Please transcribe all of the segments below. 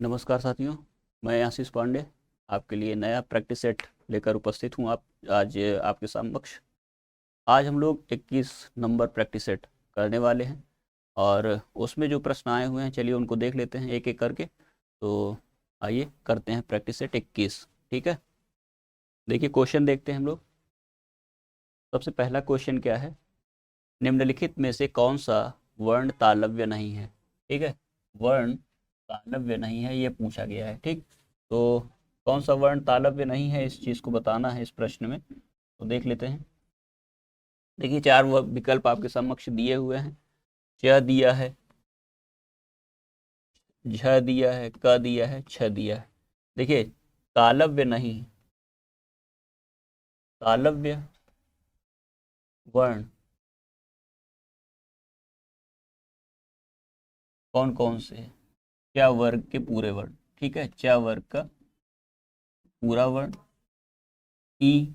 नमस्कार साथियों, मैं आशीष पांडे आपके लिए नया प्रैक्टिस सेट लेकर उपस्थित हूँ। आज आपके समक्ष आज हम लोग 21 नंबर प्रैक्टिस सेट करने वाले हैं और उसमें जो प्रश्न आए हुए हैं चलिए उनको देख लेते हैं एक एक करके। तो आइए करते हैं प्रैक्टिस सेट 21। ठीक है, देखिए क्वेश्चन देखते हैं हम लोग। सबसे पहला क्वेश्चन क्या है, निम्नलिखित में से कौन सा वर्ण तालव्य नहीं है। ठीक है, वर्ण तालव्य नहीं है ये पूछा गया है। ठीक, तो कौन सा वर्ण तालव्य नहीं है इस चीज़ को बताना है इस प्रश्न में। तो देख लेते हैं। देखिए चार विकल्प आपके समक्ष दिए हुए हैं। च दिया है, झ दिया है, क दिया है, छ दिया है। देखिए तालव्य नहीं, तालव्य वर्ण कौन कौन से हैं? च वर्ग के पूरे वर्ण। ठीक है, च वर्ग का पूरा वर्ण, ई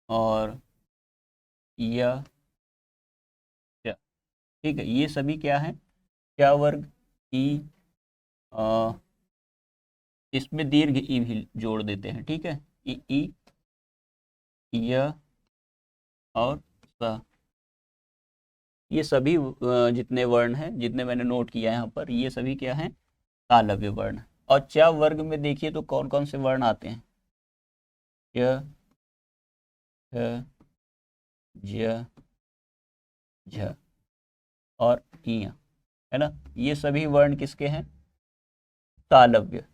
और य, च। ठीक है, ये सभी क्या है, च वर्ग, ई, इसमें दीर्घ ई भी जोड़ देते हैं। ठीक है, ई, ई, य और स, ये सभी जितने वर्ण हैं, जितने मैंने नोट किया है यहाँ पर, ये सभी क्या हैं, तालव्य वर्ण। और च वर्ग में देखिए तो कौन कौन से वर्ण आते हैं, य, ठ, ज, झ और य, है ना। ये सभी वर्ण किसके हैं, तालव्य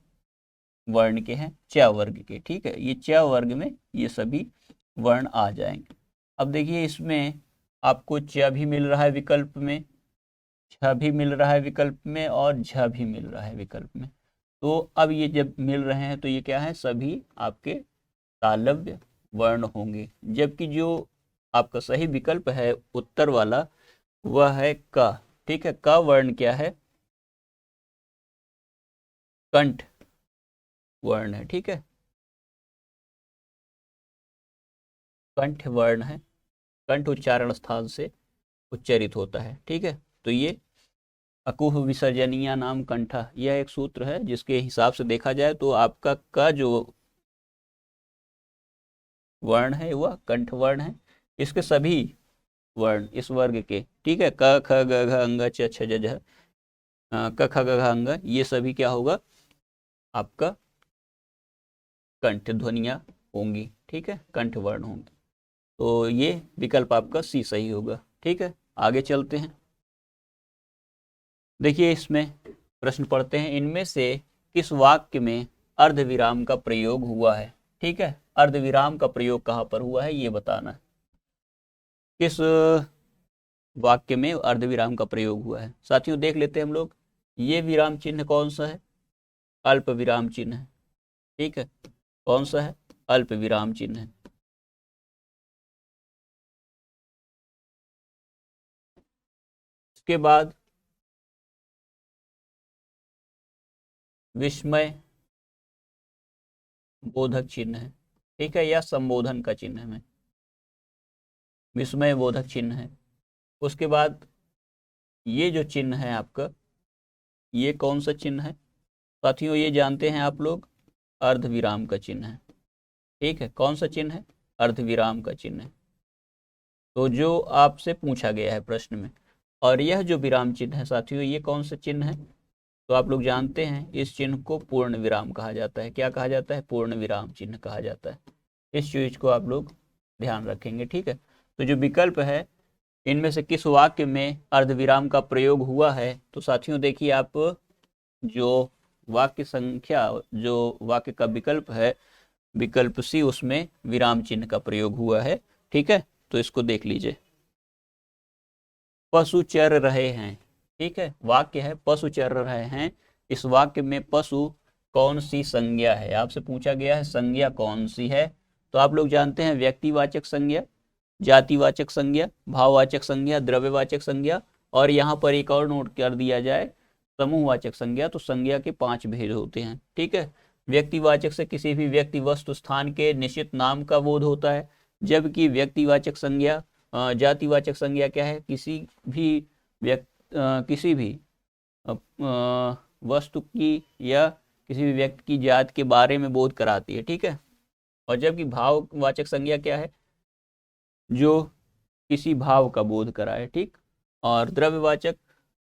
वर्ण के हैं, च वर्ग के। ठीक है, ये च वर्ग में ये सभी वर्ण आ जाएंगे। अब देखिए इसमें आपको च भी मिल रहा है विकल्प में, छ भी मिल रहा है विकल्प में और झ भी मिल रहा है विकल्प में। तो अब ये जब मिल रहे हैं तो ये क्या है, सभी आपके तालव्य वर्ण होंगे। जबकि जो आपका सही विकल्प है उत्तर वाला वह है क। ठीक है, क वर्ण क्या है, कंठ वर्ण है। ठीक है, कंठ वर्ण है, कंठ उच्चारण स्थान से उच्चरित होता है। ठीक है, तो ये अकुह विसर्जनीय नाम कंठा, यह एक सूत्र है जिसके हिसाब से देखा जाए तो आपका क जो वर्ण है वह कंठ वर्ण है। इसके सभी वर्ण इस वर्ग के, ठीक है, क ख ग घ अंग च छ ज झ, क ख ग घ अंग, ये सभी क्या होगा, आपका कंठ ध्वनियां होंगी। ठीक है, कंठ वर्ण होंगे। तो ये विकल्प आपका सी सही होगा। ठीक है, आगे चलते हैं। देखिए इसमें प्रश्न पढ़ते हैं, इनमें से किस वाक्य में अर्धविराम का प्रयोग हुआ है। ठीक है, अर्धविराम का प्रयोग कहाँ पर हुआ है ये बताना है। किस वाक्य में अर्धविराम का प्रयोग हुआ है साथियों, देख लेते हैं हम लोग। ये विराम चिन्ह कौन सा है, अल्प विराम चिन्ह है। ठीक है, कौन सा है, अल्प विराम चिन्ह है। इसके बाद विस्मय बोधक चिन्ह है। ठीक है, या संबोधन का चिन्ह है, विस्मय बोधक चिन्ह है। उसके बाद ये जो चिन्ह है आपका, ये कौन सा चिन्ह है साथियों, ये जानते हैं आप लोग, अर्धविराम का चिन्ह है। ठीक है, कौन सा चिन्ह है, अर्धविराम का चिन्ह है। तो जो आपसे पूछा गया है प्रश्न में, और यह जो विराम चिन्ह है साथियों, ये कौन सा चिन्ह है, तो आप लोग जानते हैं इस चिन्ह को पूर्ण विराम कहा जाता है। क्या कहा जाता है, पूर्ण विराम चिन्ह कहा जाता है। इस चीज को आप लोग ध्यान रखेंगे। ठीक है, तो जो विकल्प है, इनमें से किस वाक्य में अर्धविराम का प्रयोग हुआ है, तो साथियों देखिए आप जो वाक्य संख्या, जो वाक्य का विकल्प है, विकल्प सी, उसमें विराम चिन्ह का प्रयोग हुआ है। ठीक है, तो इसको देख लीजिए, पशु चर रहे हैं। ठीक है, वाक्य है पशु चर रहे हैं। इस वाक्य में पशु कौन सी संज्ञा है, आपसे पूछा गया है संज्ञा कौन सी है। तो आप लोग जानते हैं व्यक्तिवाचक संज्ञा, जातिवाचक संज्ञा, भाववाचक संज्ञा, द्रव्यवाचक संज्ञा, और यहाँ पर एक और नोट कर दिया जाए, समूहवाचक संज्ञा। तो संज्ञा के 5 भेद होते हैं। ठीक है, व्यक्तिवाचक से किसी भी व्यक्ति वस्तु स्थान के निश्चित नाम का बोध होता है, जबकि व्यक्तिवाचक संज्ञा, जातिवाचक संज्ञा क्या है, किसी भी वस्तु की या किसी भी व्यक्ति की जात के बारे में बोध कराती है, ठीक है। और जबकि भाववाचक संज्ञा क्या है, जो किसी भाव का बोध कराए, ठीक। और द्रव्यवाचक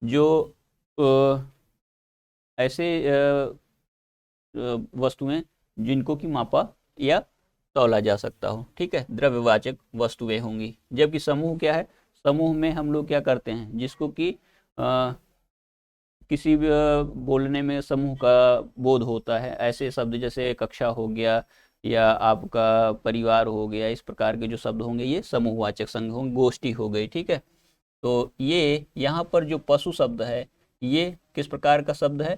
जो ऐसे वस्तुएं जिनको कि मापा या तौला जा सकता हो, ठीक है, द्रव्यवाचक वस्तुएं होंगी। जबकि समूह क्या है, समूह में हम लोग क्या करते हैं, जिसको कि किसी भी बोलने में समूह का बोध होता है, ऐसे शब्द जैसे कक्षा हो गया या आपका परिवार हो गया, इस प्रकार के जो शब्द होंगे ये समूहवाचक संघ होंगे, गोष्ठी हो गई, ठीक है। तो ये यहाँ पर जो पशु शब्द है ये किस प्रकार का शब्द है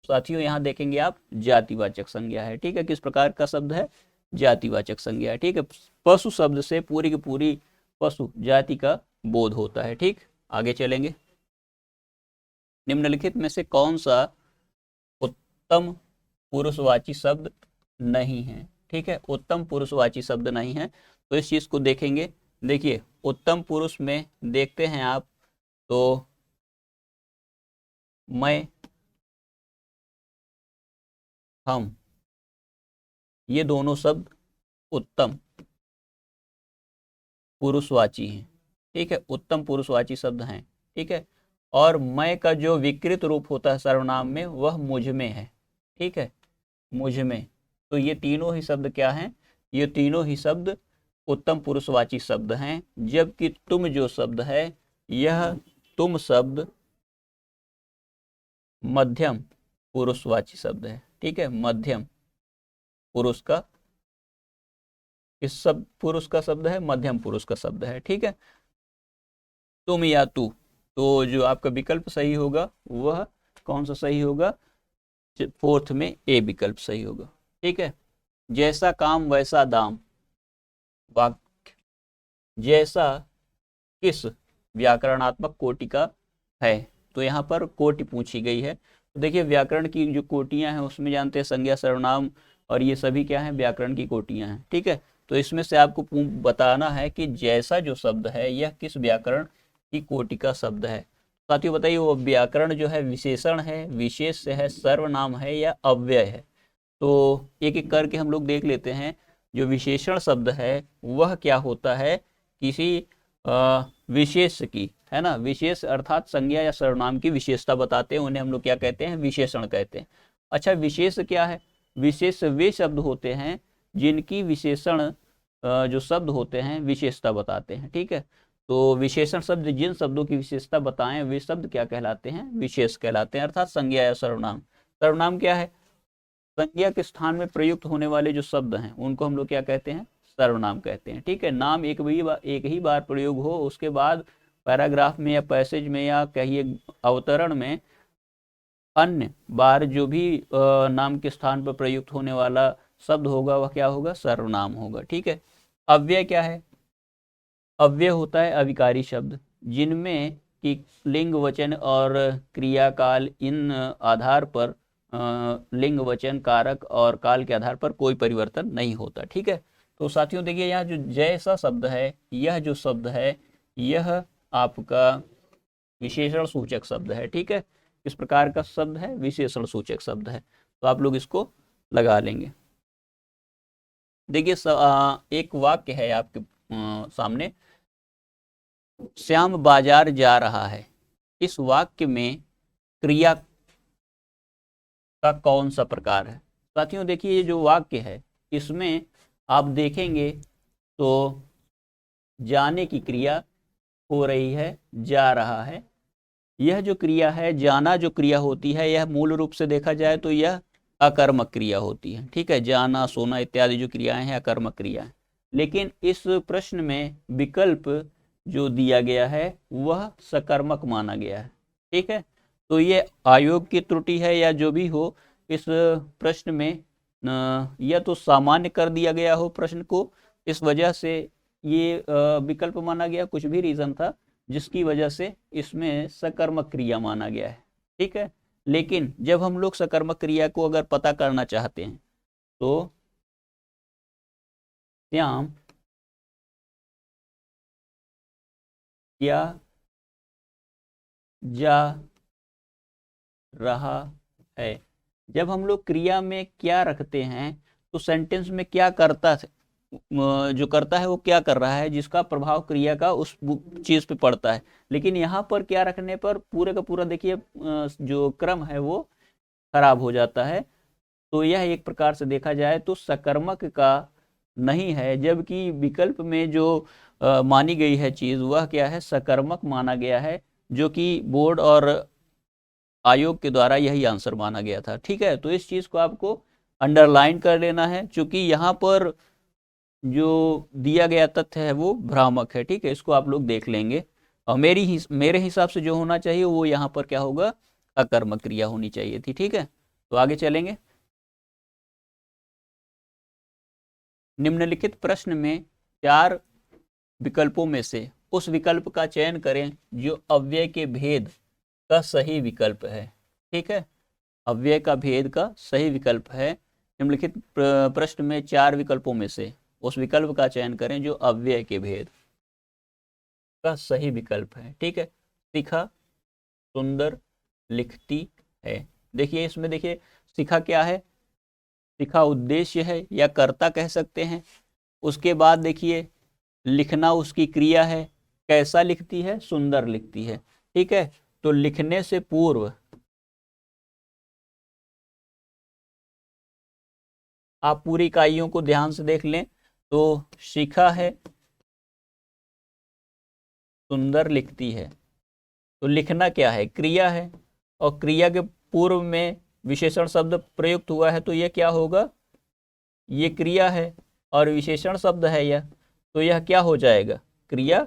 साथियों, यहाँ देखेंगे आप जातिवाचक संज्ञा है, ठीक है। किस प्रकार का शब्द है, जातिवाचक संज्ञा है, ठीक है। पशु शब्द से पूरी की पूरी पशु जाति का बोध होता है, ठीक। आगे चलेंगे। निम्नलिखित में से कौन सा उत्तम पुरुषवाची शब्द नहीं है, ठीक है। उत्तम पुरुषवाची शब्द नहीं है, तो इस चीज को देखेंगे। देखिए उत्तम पुरुष में देखते हैं आप तो मैं, हम, ये दोनों शब्द उत्तम पुरुषवाची हैं, ठीक है, उत्तम पुरुषवाची शब्द हैं, ठीक है। और मैं का जो विकृत रूप होता है सर्वनाम में वह मुझ में है, ठीक है, मुझ में। तो ये तीनों ही शब्द क्या हैं, ये तीनों ही शब्द उत्तम पुरुषवाची शब्द हैं। जबकि तुम जो शब्द है यह तुम शब्द मध्यम पुरुषवाची शब्द है, ठीक है, मध्यम पुरुष का, इस सब पुरुष का शब्द है, मध्यम पुरुष का शब्द है, ठीक है। तुम या तू, तो जो आपका विकल्प सही होगा वह कौन सा सही होगा, फोर्थ में ए विकल्प सही होगा, ठीक है। जैसा काम वैसा दाम, वाक्य जैसा किस व्याकरणात्मक कोटि का है, तो यहाँ पर कोटि पूछी गई है। तो देखिए व्याकरण की जो कोटियां हैं उसमें जानते हैं संज्ञा सर्वनाम और ये सभी क्या है, व्याकरण की कोटियां हैं, ठीक है। तो इसमें से आपको बताना है कि जैसा जो शब्द है यह किस व्याकरण की कोटि का शब्द है। साथियों बताइए वो व्याकरण जो है विशेषण है, विशेष है, सर्वनाम है या अव्यय है। तो एक एक करके हम लोग देख लेते हैं। जो विशेषण शब्द है वह क्या होता है, किसी विशेष की, है ना, विशेष अर्थात संज्ञा या सर्वनाम की विशेषता बताते हैं, उन्हें हम लोग क्या कहते हैं, विशेषण कहते हैं। अच्छा विशेष क्या है, विशेष वे शब्द होते हैं जिनकी विशेषण जो शब्द होते हैं विशेषता बताते हैं, ठीक है। तो विशेषण शब्द जिन शब्दों की विशेषता बताएं वे शब्द क्या कहलाते हैं, विशेष कहलाते हैं, अर्थात संज्ञा या सर्वनाम। सर्वनाम क्या है, संज्ञा के स्थान में प्रयुक्त होने वाले जो शब्द हैं उनको हम लोग क्या कहते हैं, सर्वनाम कहते हैं, ठीक है। नाम एक ही बार प्रयोग हो, उसके बाद पैराग्राफ में या पैसेज में या कहिए अवतरण में अन्य बार जो भी नाम के स्थान पर प्रयुक्त होने वाला शब्द होगा वह क्या होगा, सर्वनाम होगा, ठीक है। अव्यय क्या है, अव्यय होता है अविकारी शब्द जिनमें कि लिंग वचन और क्रियाकाल इन आधार पर लिंग वचन कारक और काल के आधार पर कोई परिवर्तन नहीं होता, ठीक है। तो साथियों देखिए यहाँ जो जैसा शब्द है, यह जो शब्द है यह आपका विशेषण सूचक शब्द है, ठीक है। किस प्रकार का शब्द है, विशेषण सूचक शब्द है। तो आप लोग इसको लगा लेंगे। देखिए एक वाक्य है आपके सामने, श्याम बाजार जा रहा है। इस वाक्य में क्रिया का कौन सा प्रकार है। साथियों देखिए ये जो वाक्य है इसमें आप देखेंगे तो जाने की क्रिया हो रही है, जा रहा है। यह जो क्रिया है, जाना जो क्रिया होती है, यह मूल रूप से देखा जाए तो यह अकर्मक क्रिया होती है, ठीक है। जाना सोना इत्यादि जो क्रियाएं हैं अकर्मक क्रिया है। लेकिन इस प्रश्न में विकल्प जो दिया गया है वह सकर्मक माना गया है, ठीक है। तो ये आयोग की त्रुटि है या जो भी हो, इस प्रश्न में या तो सामान्य कर दिया गया हो प्रश्न को, इस वजह से ये विकल्प माना गया, कुछ भी रीजन था जिसकी वजह से इसमें सकर्मक क्रिया माना गया है, ठीक है। लेकिन जब हम लोग सकर्मक क्रिया को अगर पता करना चाहते हैं तो श्याम क्या जा रहा है। जब हम लोग क्रिया में क्या रखते हैं तो सेंटेंस में क्या करता जो करता है वो क्या कर रहा है, जिसका प्रभाव क्रिया का उस चीज पे पड़ता है। लेकिन यहाँ पर क्या रखने पर पूरे का पूरा देखिए जो क्रम है वो खराब हो जाता है। तो यह एक प्रकार से देखा जाए तो सकर्मक का नहीं है, जबकि विकल्प में जो मानी गई है चीज वह क्या है, सकर्मक माना गया है, जो कि बोर्ड और आयोग के द्वारा यही आंसर माना गया था। ठीक है, तो इस चीज को आपको अंडरलाइन कर लेना है, क्योंकि यहाँ पर जो दिया गया तथ्य है वो भ्रामक है। ठीक है, इसको आप लोग देख लेंगे। और मेरे हिसाब से जो होना चाहिए वो यहाँ पर क्या होगा, अकर्मक क्रिया होनी चाहिए थी। ठीक है, तो आगे चलेंगे। निम्नलिखित प्रश्न में 4 विकल्पों में से उस विकल्प का चयन करें जो अव्यय के भेद का सही विकल्प है। ठीक है, अव्यय का भेद का सही विकल्प है। निम्नलिखित प्रश्न में 4 विकल्पों में से उस विकल्प का चयन करें जो अव्यय के भेद का सही विकल्प है। ठीक है, शिखा सुंदर लिखती है। देखिए इसमें देखिए शिखा क्या है, शिखा उद्देश्य है या कर्ता कह सकते हैं। उसके बाद देखिए लिखना उसकी क्रिया है, कैसा लिखती है, सुंदर लिखती है। ठीक है, तो लिखने से पूर्व आप पूरी इकाइयों को ध्यान से देख लें तो शिखा है, सुंदर लिखती है, तो लिखना क्या है, क्रिया है, और क्रिया के पूर्व में विशेषण शब्द प्रयुक्त हुआ है तो यह क्या होगा, ये क्रिया है, और विशेषण शब्द है यह, तो यह क्या हो जाएगा, क्रिया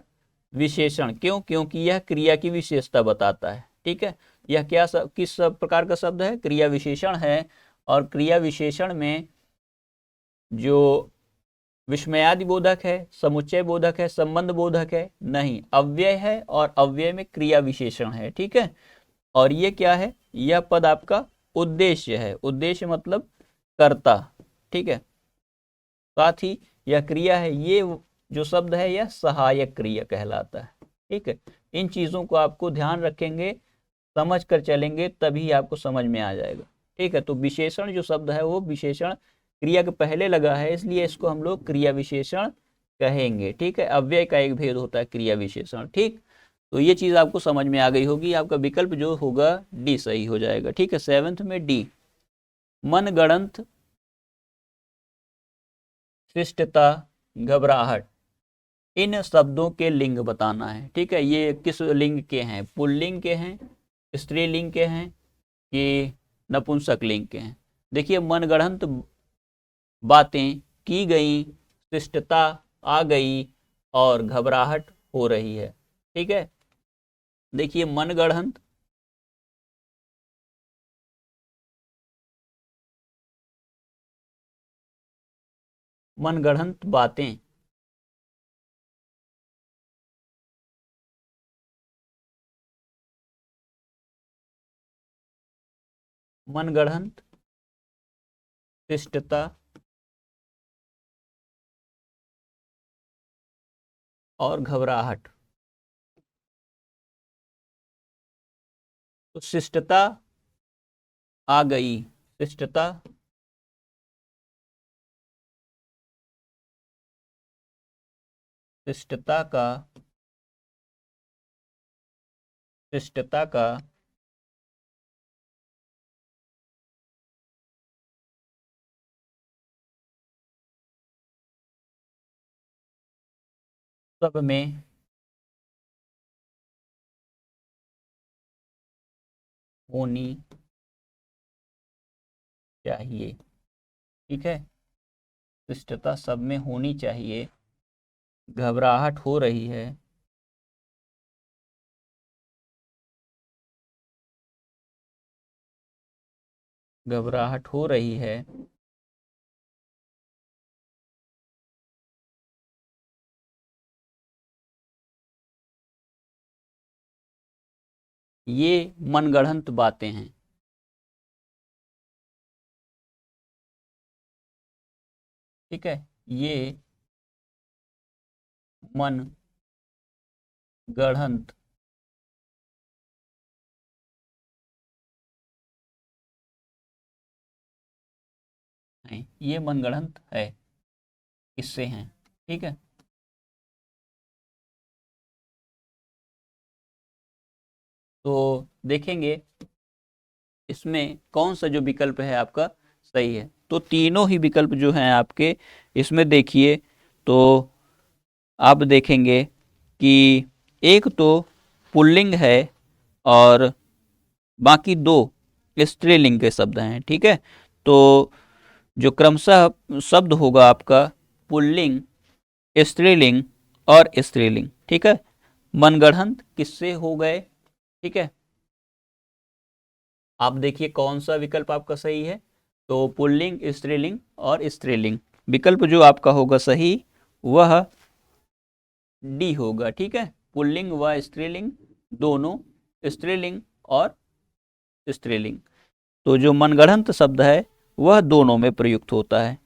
विशेषण। क्यों, क्योंकि यह क्रिया की विशेषता बताता है। ठीक है, यह क्या किस प्रकार का शब्द है, क्रिया विशेषण है। और क्रिया विशेषण में जो विस्मयादि बोधक है, समुच्चय बोधक है, संबंध बोधक है नहीं, अव्यय है, और अव्यय में क्रिया विशेषण है। ठीक है, और ये क्या है, यह पद आपका उद्देश्य है, उद्देश्य मतलब कर्ता। ठीक है, साथ ही यह क्रिया है, ये जो शब्द है यह सहायक क्रिया कहलाता है। ठीक है, इन चीजों को आपको ध्यान रखेंगे, समझ कर चलेंगे तभी आपको समझ में आ जाएगा। ठीक है, तो विशेषण जो शब्द है वो विशेषण क्रिया के पहले लगा है, इसलिए इसको हम लोग क्रिया विशेषण कहेंगे। ठीक है, अव्यय का एक भेद होता है क्रिया विशेषण। ठीक, तो ये चीज आपको समझ में आ गई होगी, आपका विकल्प जो होगा डी सही हो जाएगा। ठीक है, 7th में डी, मनगढ़ंत, शिष्टता, घबराहट, इन शब्दों के लिंग बताना है। ठीक है, ये किस लिंग के हैं, पुल्लिंग के हैं, स्त्रीलिंग के हैं, कि नपुंसक लिंग के हैं। देखिए मनगढ़ंत बातें की गई, शिष्टता आ गई, और घबराहट हो रही है। ठीक है, देखिए मनगढ़ंत मनगढ़ंत बातें, मनगढ़ंत शिष्टता और घबराहट। तो शिष्टता आ गई, शिष्टता शिष्टता का शिष्टता का सब में होनी चाहिए। ठीक है, शिष्टता सब में होनी चाहिए, घबराहट हो रही है, घबराहट हो रही है, ये मनगढ़ंत बातें हैं। ठीक है, ये मन गढ़ंत हैं, ये मनगढ़ंत है, किससे हैं, ठीक है। तो देखेंगे इसमें कौन सा जो विकल्प है आपका सही है। तो तीनों ही विकल्प जो हैं आपके इसमें देखिए, तो आप देखेंगे कि एक तो पुल्लिंग है और बाकी दो स्त्रीलिंग के शब्द हैं, ठीक है। तो जो क्रमशः शब्द होगा आपका पुल्लिंग, स्त्रीलिंग और स्त्रीलिंग, ठीक है। मनगढ़ंत किससे हो गए, ठीक है। आप देखिए कौन सा विकल्प आपका सही है। तो पुल्लिंग, स्त्रीलिंग और स्त्रीलिंग, विकल्प जो आपका होगा सही वह डी होगा, ठीक है। पुल्लिंग व स्त्रीलिंग दोनों, स्त्रीलिंग और स्त्रीलिंग। तो जो मनगढ़ंत शब्द है वह दोनों में प्रयुक्त होता है।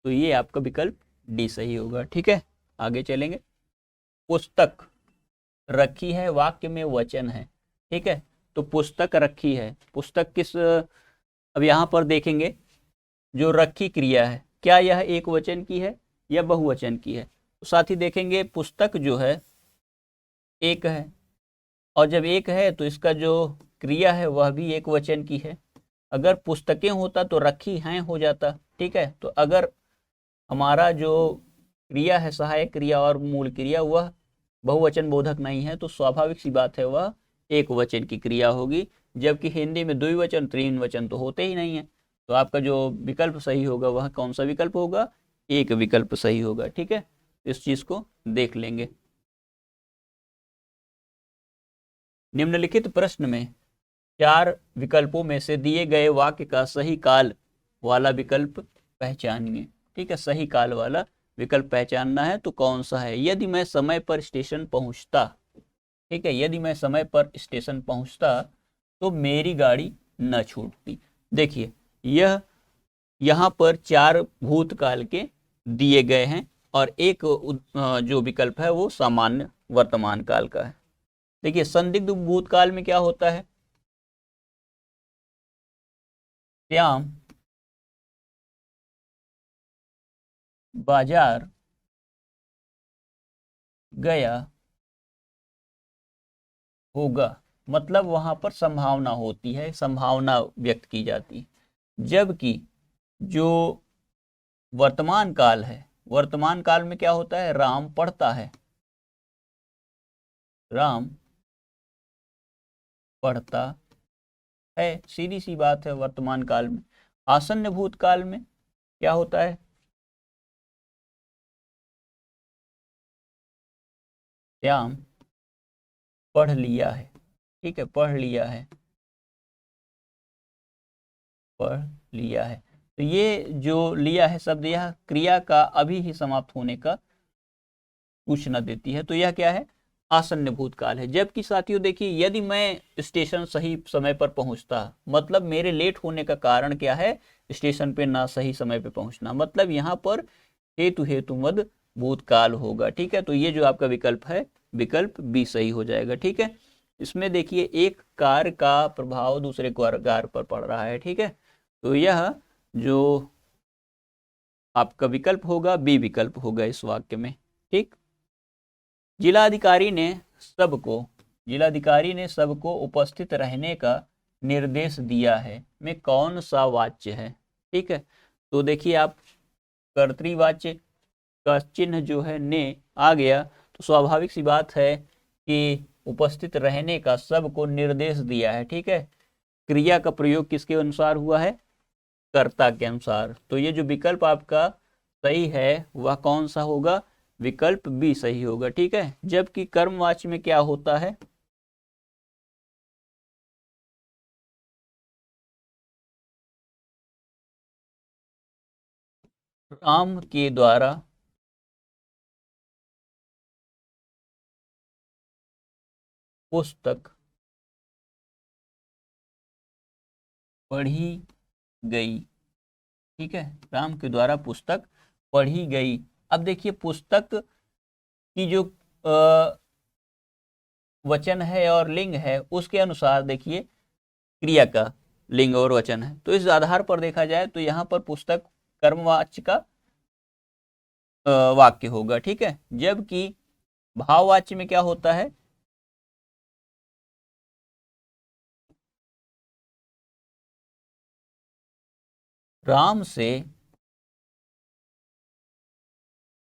तो ये आपका विकल्प डी सही होगा, ठीक है। आगे चलेंगे। पुस्तक रखी है, वाक्य में वचन है, ठीक है। तो पुस्तक रखी है, पुस्तक किस, अब यहां पर देखेंगे जो रखी क्रिया है क्या यह एक वचन की है या बहुवचन की है। तो साथ ही देखेंगे पुस्तक जो है एक है, और जब एक है तो इसका जो क्रिया है वह भी एक वचन की है। अगर पुस्तकें होता तो रखी हैं हो जाता, ठीक है। तो अगर हमारा जो क्रिया है सहायक क्रिया और मूल क्रिया वह बहुवचन बोधक नहीं है, तो स्वाभाविक सी बात है वह एक वचन की क्रिया होगी। जबकि हिंदी में द्विवचन तीन वचन तो होते ही नहीं है। तो आपका जो विकल्प सही होगा वह कौन सा विकल्प होगा, एक विकल्प सही होगा, ठीक है। इस चीज को देख लेंगे। निम्नलिखित प्रश्न में चार विकल्पों में से दिए गए वाक्य का सही काल वाला विकल्प पहचानिए, ठीक है। सही काल वाला विकल्प पहचानना है तो कौन सा है। यदि मैं समय पर स्टेशन पहुंचता, ठीक है, यदि मैं समय पर स्टेशन पहुंचता तो मेरी गाड़ी न छूटती। देखिए यह यहाँ पर चार भूतकाल के दिए गए हैं और एक जो विकल्प है वो सामान्य वर्तमान काल का है। देखिए संदिग्ध भूतकाल में क्या होता है, श्याम बाजार गया होगा, मतलब वहां पर संभावना होती है, संभावना व्यक्त की जाती है। जबकि जो वर्तमान काल है, वर्तमान काल में क्या होता है, राम पढ़ता है, राम पढ़ता है, सीधी सी बात है वर्तमान काल में। आसन्न भूतकाल में क्या होता है, श्याम पढ़ लिया है, ठीक है, पढ़ लिया है, पढ़ लिया है। तो ये जो लिया है शब्द यह क्रिया का अभी ही समाप्त होने का सूचना देती है। तो यह क्या है, आसन्न भूतकाल है। जबकि साथियों देखिए यदि मैं स्टेशन सही समय पर पहुंचता, मतलब मेरे लेट होने का कारण क्या है, स्टेशन पे ना सही समय पे पहुंचना, मतलब यहाँ पर हेतु हेतुमद भूतकाल होगा, ठीक है। तो ये जो आपका विकल्प है विकल्प बी सही हो जाएगा, ठीक है। इसमें देखिए एक कार का प्रभाव दूसरे कार पर पड़ रहा है, ठीक है। तो यह जो आपका विकल्प होगा बी विकल्प होगा इस वाक्य में, ठीक। जिलाधिकारी ने सबको, जिलाधिकारी ने सबको उपस्थित रहने का निर्देश दिया है में कौन सा वाच्य है, ठीक है। तो देखिए आप कर्तृवाच्य का चिन्ह जो है ने आ गया, तो स्वाभाविक सी बात है कि उपस्थित रहने का सबको निर्देश दिया है, ठीक है। क्रिया का प्रयोग किसके अनुसार हुआ है, कर्ता के अनुसार। तो ये जो विकल्प आपका सही है वह कौन सा होगा, विकल्प बी सही होगा, ठीक है। जबकि कर्मवाच्य में क्या होता है, राम के द्वारा पुस्तक पढ़ी गई, ठीक है, राम के द्वारा पुस्तक पढ़ी गई। अब देखिए पुस्तक की जो वचन है और लिंग है, उसके अनुसार देखिए क्रिया का लिंग और वचन है। तो इस आधार पर देखा जाए तो यहाँ पर पुस्तक कर्मवाच्य का वाक्य होगा, ठीक है। जबकि भाववाच्य में क्या होता है, राम से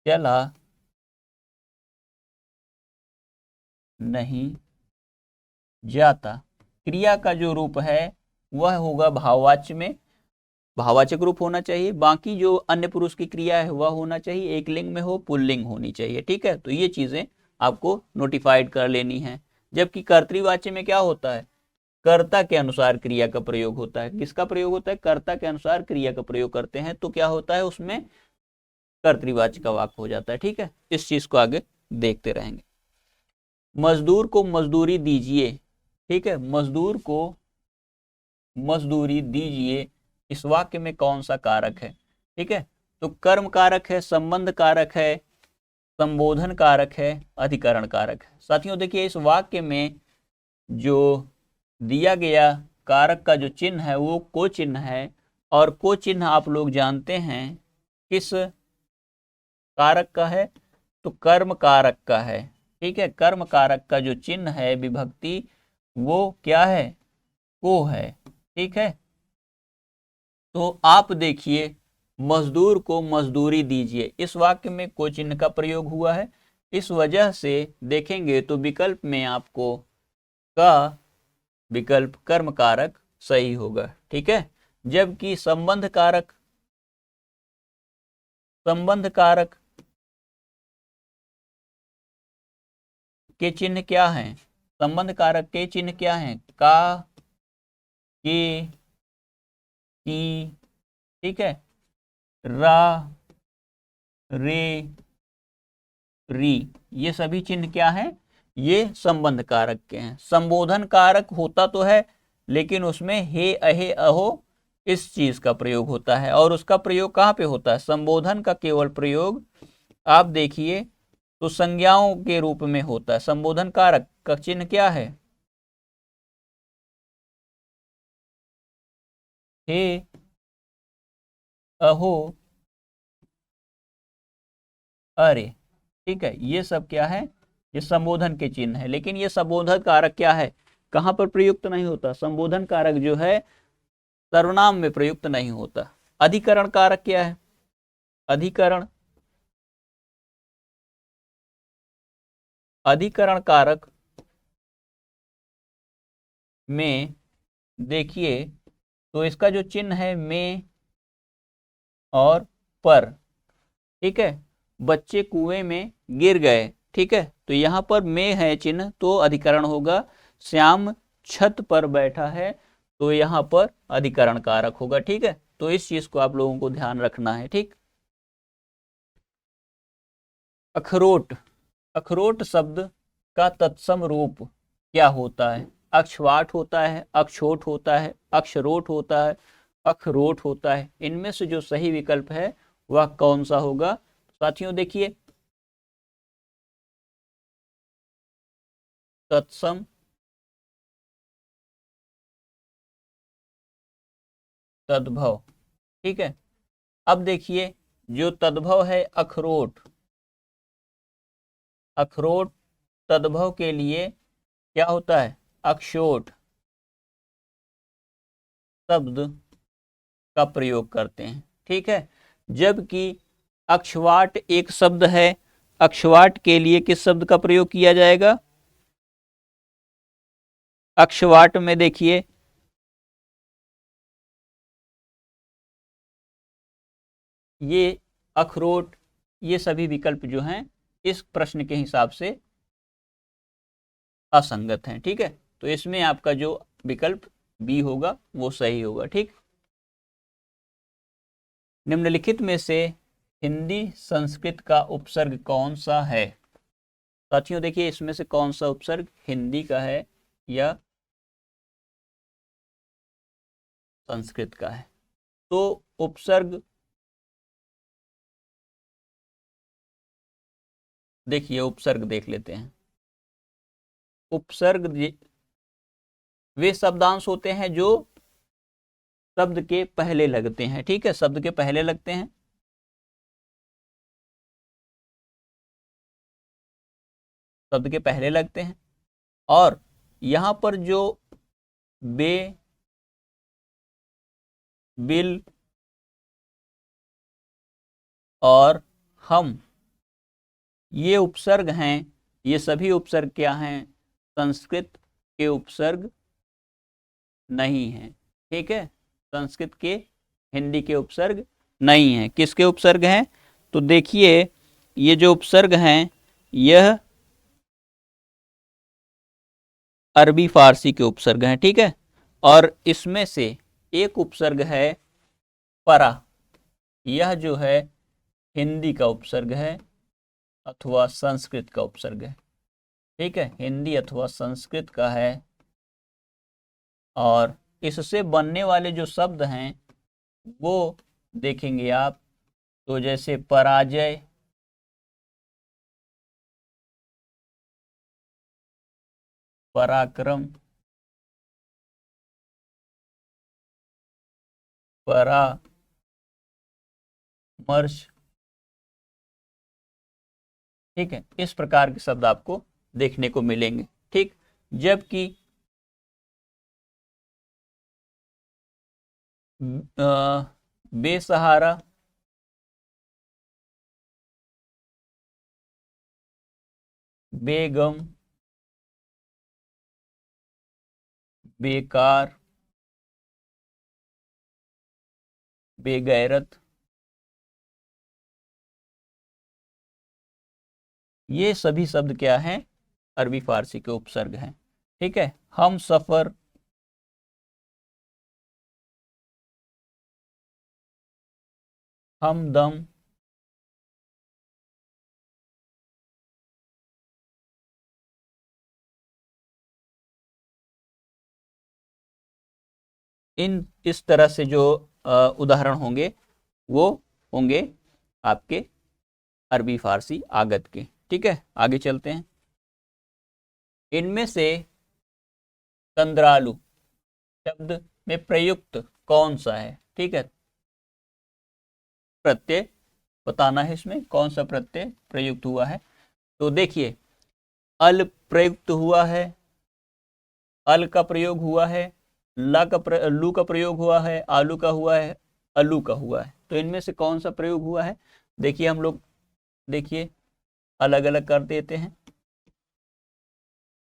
चला नहीं जाता। क्रिया का जो रूप है वह होगा भाववाच्य में, भाववाचक रूप होना चाहिए। बाकी जो अन्य पुरुष की क्रिया है वह होना चाहिए एक लिंग में हो, पुल्लिंग होनी चाहिए, ठीक है। तो ये चीजें आपको नोटिफाइड कर लेनी है। जबकि कर्तृवाच्य में क्या होता है, कर्ता के अनुसार क्रिया का प्रयोग होता है। किसका प्रयोग होता है, कर्ता के अनुसार क्रिया का प्रयोग करते हैं, तो क्या होता है उसमें कर्तृवाच्य का वाक्य हो जाता है, ठीक है। इस चीज को आगे देखते रहेंगे। मजदूर को मजदूरी दीजिए, ठीक है, मजदूर को मजदूरी दीजिए, इस वाक्य में कौन सा कारक है, ठीक है। तो कर्म कारक है, संबंध कारक है, संबोधन कारक है, अधिकरण कारक है। साथियों देखिए इस वाक्य में जो दिया गया कारक का जो चिन्ह है वो को चिन्ह है, और को चिन्ह आप लोग जानते हैं किस कारक का है, तो कर्म कारक का है, ठीक है। कर्म कारक का जो चिन्ह है विभक्ति वो क्या है, को है, ठीक है। तो आप देखिए मजदूर को मजदूरी दीजिए, इस वाक्य में को चिन्ह का प्रयोग हुआ है। इस वजह से देखेंगे तो विकल्प में आपको का विकल्प कर्म कारक सही होगा, ठीक है। जबकि संबंध कारक के चिन्ह क्या हैं, संबंध कारक के चिन्ह क्या हैं, का, के, की, ठीक है, रा, रे, री, ये सभी चिन्ह क्या हैं, ये संबंध कारक के हैं। संबोधन कारक होता तो है लेकिन उसमें हे, अहे, अहो इस चीज का प्रयोग होता है, और उसका प्रयोग कहाँ पे होता है, संबोधन का केवल प्रयोग आप देखिए तो संज्ञाओं के रूप में होता है। संबोधन कारक का चिन्ह क्या है, हे, अहो, अरे, ठीक है। ये सब क्या है, ये संबोधन के चिन्ह है। लेकिन ये संबोधन कारक क्या है, कहां पर प्रयुक्त नहीं होता, संबोधन कारक जो है सर्वनाम में प्रयुक्त नहीं होता। अधिकरण कारक क्या है, अधिकरण अधिकरण कारक में देखिए तो इसका जो चिन्ह है में और पर, ठीक है। बच्चे कुएं में गिर गए, ठीक है, तो यहां पर में है चिन्ह तो अधिकरण होगा। श्याम छत पर बैठा है तो यहां पर अधिकरण कारक होगा, ठीक है। तो इस चीज को आप लोगों को ध्यान रखना है, ठीक। अखरोट, अखरोट शब्द का तत्सम रूप क्या होता है, अक्षवाट होता है, अक्षोट होता है, अक्षरोट होता है, अखरोट होता है। इनमें से जो सही विकल्प है वह कौन सा होगा, साथियों देखिए तत्सम, तद्भव, ठीक है। अब देखिए जो तद्भव है अखरोट, अखरोट तद्भव के लिए क्या होता है, अक्षोट शब्द का प्रयोग करते हैं, ठीक है। जबकि अक्षवाट एक शब्द है, अक्षवाट के लिए किस शब्द का प्रयोग किया जाएगा, अक्षवाट में देखिए ये अखरोट, ये सभी विकल्प जो हैं इस प्रश्न के हिसाब से असंगत हैं, ठीक है। तो इसमें आपका जो विकल्प बी होगा वो सही होगा, ठीक। निम्नलिखित में से हिंदी संस्कृत का उपसर्ग कौन सा है, साथियों देखिए इसमें से कौन सा उपसर्ग हिंदी का है या संस्कृत का है। तो उपसर्ग देखिए, उपसर्ग देख लेते हैं। उपसर्ग वे शब्दांश होते हैं जो शब्द के पहले लगते हैं, ठीक है, शब्द के पहले लगते हैं। शब्द के पहले लगते हैं और यहां पर जो बे, बिल और हम, ये उपसर्ग हैं, ये सभी उपसर्ग क्या हैं? संस्कृत के उपसर्ग नहीं हैं, ठीक है, संस्कृत के, हिंदी के उपसर्ग नहीं हैं। किसके उपसर्ग हैं? तो देखिए ये जो उपसर्ग हैं यह अरबी फारसी के उपसर्ग हैं, ठीक है, और इसमें से एक उपसर्ग है परा, यह जो है हिंदी का उपसर्ग है अथवा संस्कृत का उपसर्ग है, ठीक है, हिंदी अथवा संस्कृत का है। और इससे बनने वाले जो शब्द हैं वो देखेंगे आप, तो जैसे पराजय, पराक्रम, परामर्श, ठीक है, इस प्रकार के शब्द आपको देखने को मिलेंगे, ठीक। जबकि बेसहारा, बेगम, बेकार, बेगैरत, ये सभी शब्द क्या हैं? अरबी फारसी के उपसर्ग हैं, ठीक है। हम सफर, हमदम, इस तरह से जो उदाहरण होंगे वो होंगे आपके अरबी फारसी आगत के, ठीक है। आगे चलते हैं। इनमें से तंद्रालु शब्द में प्रयुक्त कौन सा है? ठीक है, प्रत्यय बताना है, इसमें कौन सा प्रत्यय प्रयुक्त हुआ है। तो देखिए, अल प्रयुक्त हुआ है, अल का प्रयोग हुआ है, लू का प्रयोग हुआ है, आलू का हुआ है, अलू का हुआ है। तो इनमें से कौन सा प्रयोग हुआ है? देखिए हम लोग, देखिए अलग अलग कर देते हैं।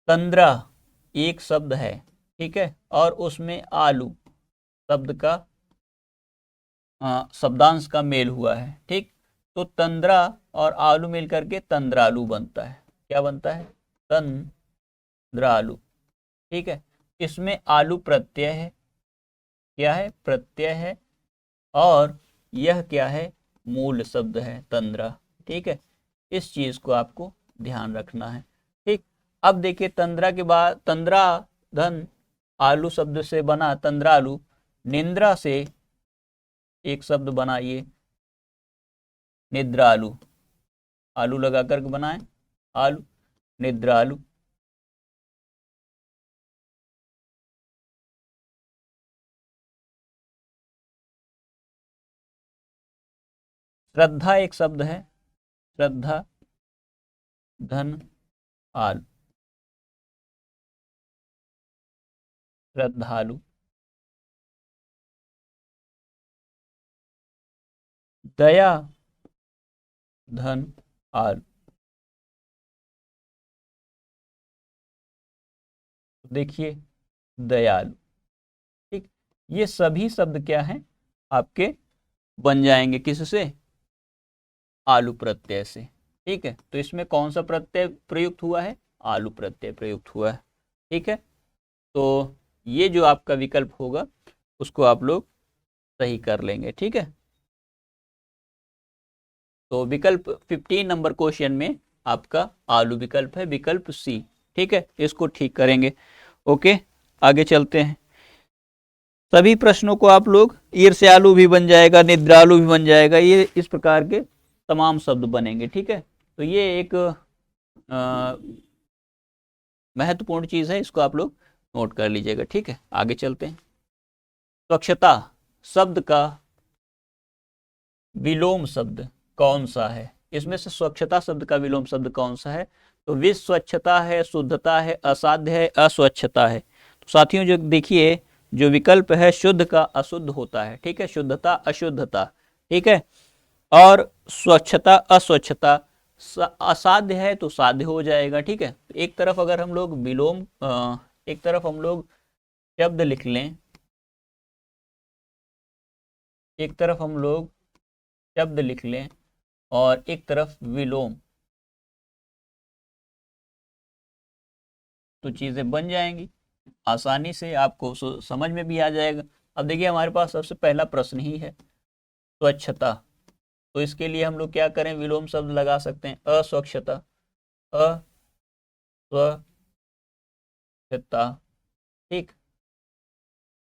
तंद्रा एक शब्द है, ठीक है, और उसमें आलू शब्द का शब्दांश का मेल हुआ है, ठीक। तो तंद्रा और आलू मिल करके तंद्रालू बनता है। क्या बनता है? तंद्रालू, ठीक है। इसमें आलू प्रत्यय है, क्या है? प्रत्यय है, और यह क्या है? मूल शब्द है तंद्रा, ठीक है। इस चीज को आपको ध्यान रखना है, ठीक। अब देखिए, तंद्रा के बाद तंद्रा धन आलू शब्द से बना तंद्रालू, निंद्रा से एक शब्द बनाइए निद्रालु, आलू लगा कर बनाए आलू, निद्रालु। श्रद्धा एक शब्द है, श्रद्धा धन आलू, श्रद्धालु। दया धन आलू, देखिए दयालु, ठीक। ये सभी शब्द क्या हैं? आपके बन जाएंगे किससे? आलू प्रत्यय से, ठीक है। तो इसमें कौन सा प्रत्यय प्रयुक्त हुआ है? आलू प्रत्यय प्रयुक्त हुआ है, ठीक है। तो ये जो आपका विकल्प होगा उसको आप लोग सही कर लेंगे, ठीक है। तो विकल्प 15 नंबर क्वेश्चन में आपका आलू विकल्प है, विकल्प सी, ठीक है। इसको ठीक करेंगे, ओके। आगे चलते हैं। सभी प्रश्नों को आप लोग ईर्ष्यालु भी बन जाएगा, निद्रालु भी बन जाएगा, ये इस प्रकार के तमाम शब्द बनेंगे, ठीक है। तो ये एक महत्वपूर्ण चीज़ है, इसको आप लोग नोट कर लीजिएगा। ठीक है, आगे चलते हैं। स्वच्छता शब्द का विलोम शब्द कौन सा है? इसमें से स्वच्छता शब्द का विलोम शब्द कौन सा है? तो विस्वच्छता है, शुद्धता है, असाध्य है, अस्वच्छता है। तो साथियों जो देखिए, जो विकल्प है शुद्ध का अशुद्ध होता है। ठीक है, शुद्धता अशुद्धता। ठीक है, और स्वच्छता अस्वच्छता, असाध्य है तो साध्य हो जाएगा। ठीक है, एक तरफ अगर हम लोग विलोम एक तरफ हम लोग शब्द लिख लें, एक तरफ हम लोग शब्द लिख लें और एक तरफ विलोम, तो चीजें बन जाएंगी आसानी से, आपको समझ में भी आ जाएगा। अब देखिए हमारे पास सबसे पहला प्रश्न ही है स्वच्छता, तो इसके लिए हम लोग क्या करें, विलोम शब्द लगा सकते हैं अस्वच्छता, अस्वच्छता। ठीक,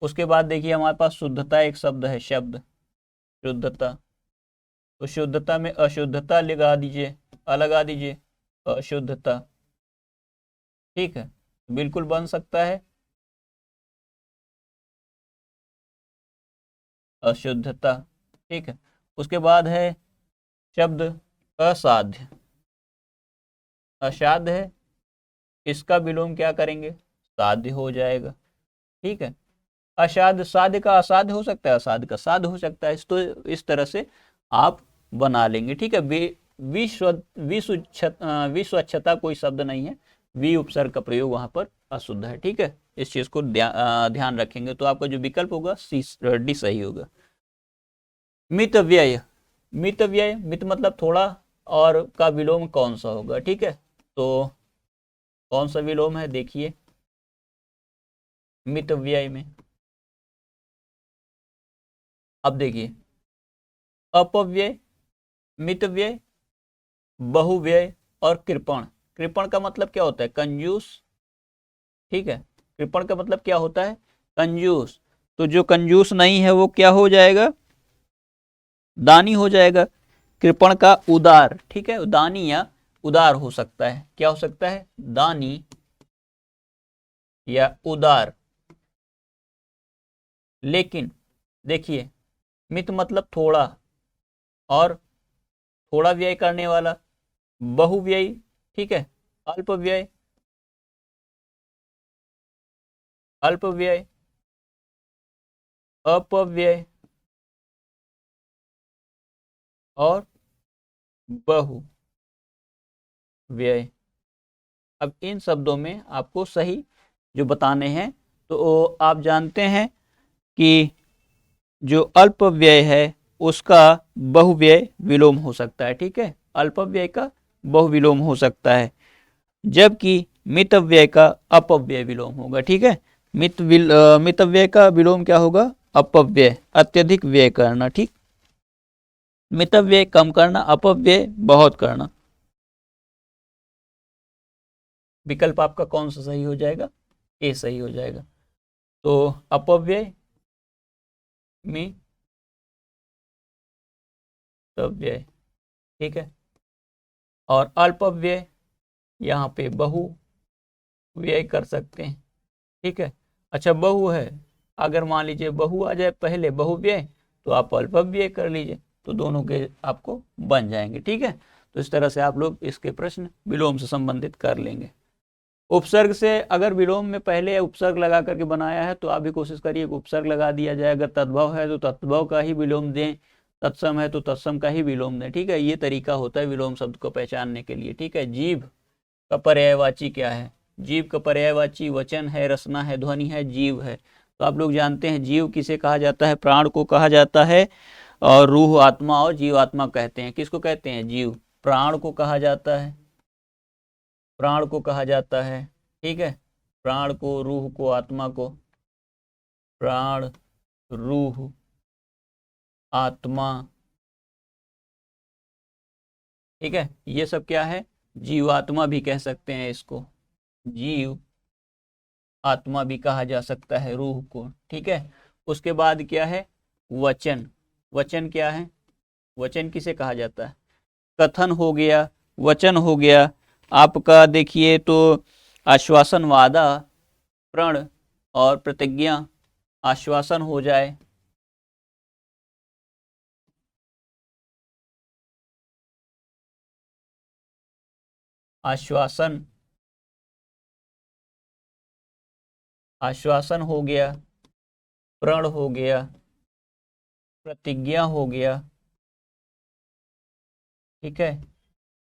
उसके बाद देखिए हमारे पास शुद्धता एक शब्द है, शब्द शुद्धता, तो शुद्धता में अशुद्धता लगा दीजिए, लगा दीजिए अशुद्धता। ठीक है, बिल्कुल बन सकता है अशुद्धता। ठीक है, उसके बाद है शब्द असाध्य, असाध्य है, इसका विलोम क्या करेंगे, साध्य हो जाएगा। ठीक है, असाध्य साध्य का असाध्य हो सकता है, असाध्य का साध्य हो सकता है, तो इस तरह से आप बना लेंगे। ठीक है, विस्वच्छता कोई शब्द नहीं है, वि उपसर्ग का प्रयोग वहां पर अशुद्ध है। ठीक है, इस चीज को ध्यान रखेंगे, तो आपका जो विकल्प होगा डी सही होगा। मित व्यय, मित व्यय, मित मतलब थोड़ा, और का विलोम कौन सा होगा? ठीक है, तो कौन सा विलोम है देखिए मित व्यय में। अब देखिए अपव्यय, मितव्यय, बहुव्यय और कृपण। कृपण का मतलब क्या होता है, कंजूस। ठीक है, कृपण का मतलब क्या होता है, कंजूस। तो जो कंजूस नहीं है वो क्या हो जाएगा, दानी हो जाएगा। कृपण का उदार, ठीक है, दानी या उदार हो सकता है, क्या हो सकता है, दानी या उदार। लेकिन देखिए मित मतलब थोड़ा, और थोड़ा व्यय करने वाला, बहुव्ययी। ठीक है, अल्प व्यय, अल्प व्यय, अपव्यय और बहु व्यय। अब इन शब्दों में आपको सही जो बताने हैं, तो आप जानते हैं कि जो अल्प व्यय है उसका बहुव्यय विलोम हो सकता है। ठीक है, अल्प व्यय का बहुविलोम हो सकता है, जबकि मितव्यय का अपव्यय विलोम होगा। ठीक है, मितव्यय का विलोम क्या होगा, अपव्यय, अत्यधिक व्यय करना। ठीक, मितव्यय कम करना, अपव्यय बहुत करना। विकल्प आपका कौन सा सही हो जाएगा, ए सही हो जाएगा। तो अपव्यय, मितव्यय, ठीक है, और अल्पव्यय यहाँ पे बहु व्यय कर सकते हैं। ठीक है, अच्छा बहु है, अगर मान लीजिए बहु आ जाए पहले बहुव्यय, तो आप अल्पव्यय कर लीजिए, तो दोनों के आपको बन जाएंगे। ठीक है, तो इस तरह से आप लोग इसके प्रश्न विलोम से संबंधित कर लेंगे। उपसर्ग से, अगर विलोम में पहले उपसर्ग लगा करके बनाया है तो आप भी कोशिश करिए उपसर्ग लगा दिया जाए, अगर तद्भव है तो तद्भव का ही विलोम दें, तत्सम है तो तत्सम का ही विलोम दें। ठीक है, ये तरीका होता है विलोम शब्द को पहचानने के लिए। ठीक है, जीभ का पर्यायवाची क्या है, जीव का पर्यायवाची वचन है, रसना है, ध्वनि है, जीव है। तो आप लोग जानते हैं जीव किसे कहा जाता है, प्राण को कहा जाता है, और रूह आत्मा और जीव आत्मा कहते हैं। किसको कहते हैं, जीव, प्राण को कहा जाता है, प्राण को कहा जाता है। ठीक है, प्राण को, रूह को, आत्मा को, प्राण, रूह, आत्मा। ठीक है, ये सब क्या है, जीवात्मा भी कह सकते हैं इसको, जीव आत्मा भी कहा जा सकता है रूह को। ठीक है, उसके बाद क्या है, वचन। वचन क्या है, वचन किसे कहा जाता है, कथन हो गया, वचन हो गया आपका। देखिए तो आश्वासन, वादा, प्रण और प्रतिज्ञा। आश्वासन हो जाए, आश्वासन, आश्वासन हो गया, प्रण हो गया, प्रतिज्ञा हो गया। ठीक है,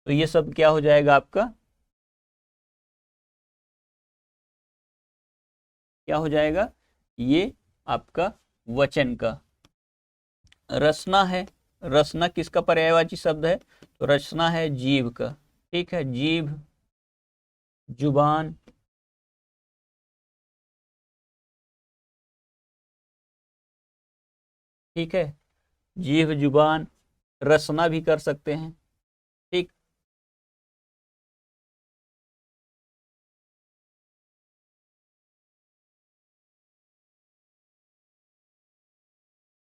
तो ये सब क्या हो जाएगा आपका, क्या हो जाएगा, ये आपका वचन का। रसना है, रसना किसका पर्यायवाची शब्द है, तो रचना है जीव का। ठीक है, जीव, जुबान, ठीक है, जीव जुबान, रसना भी कर सकते हैं। ठीक,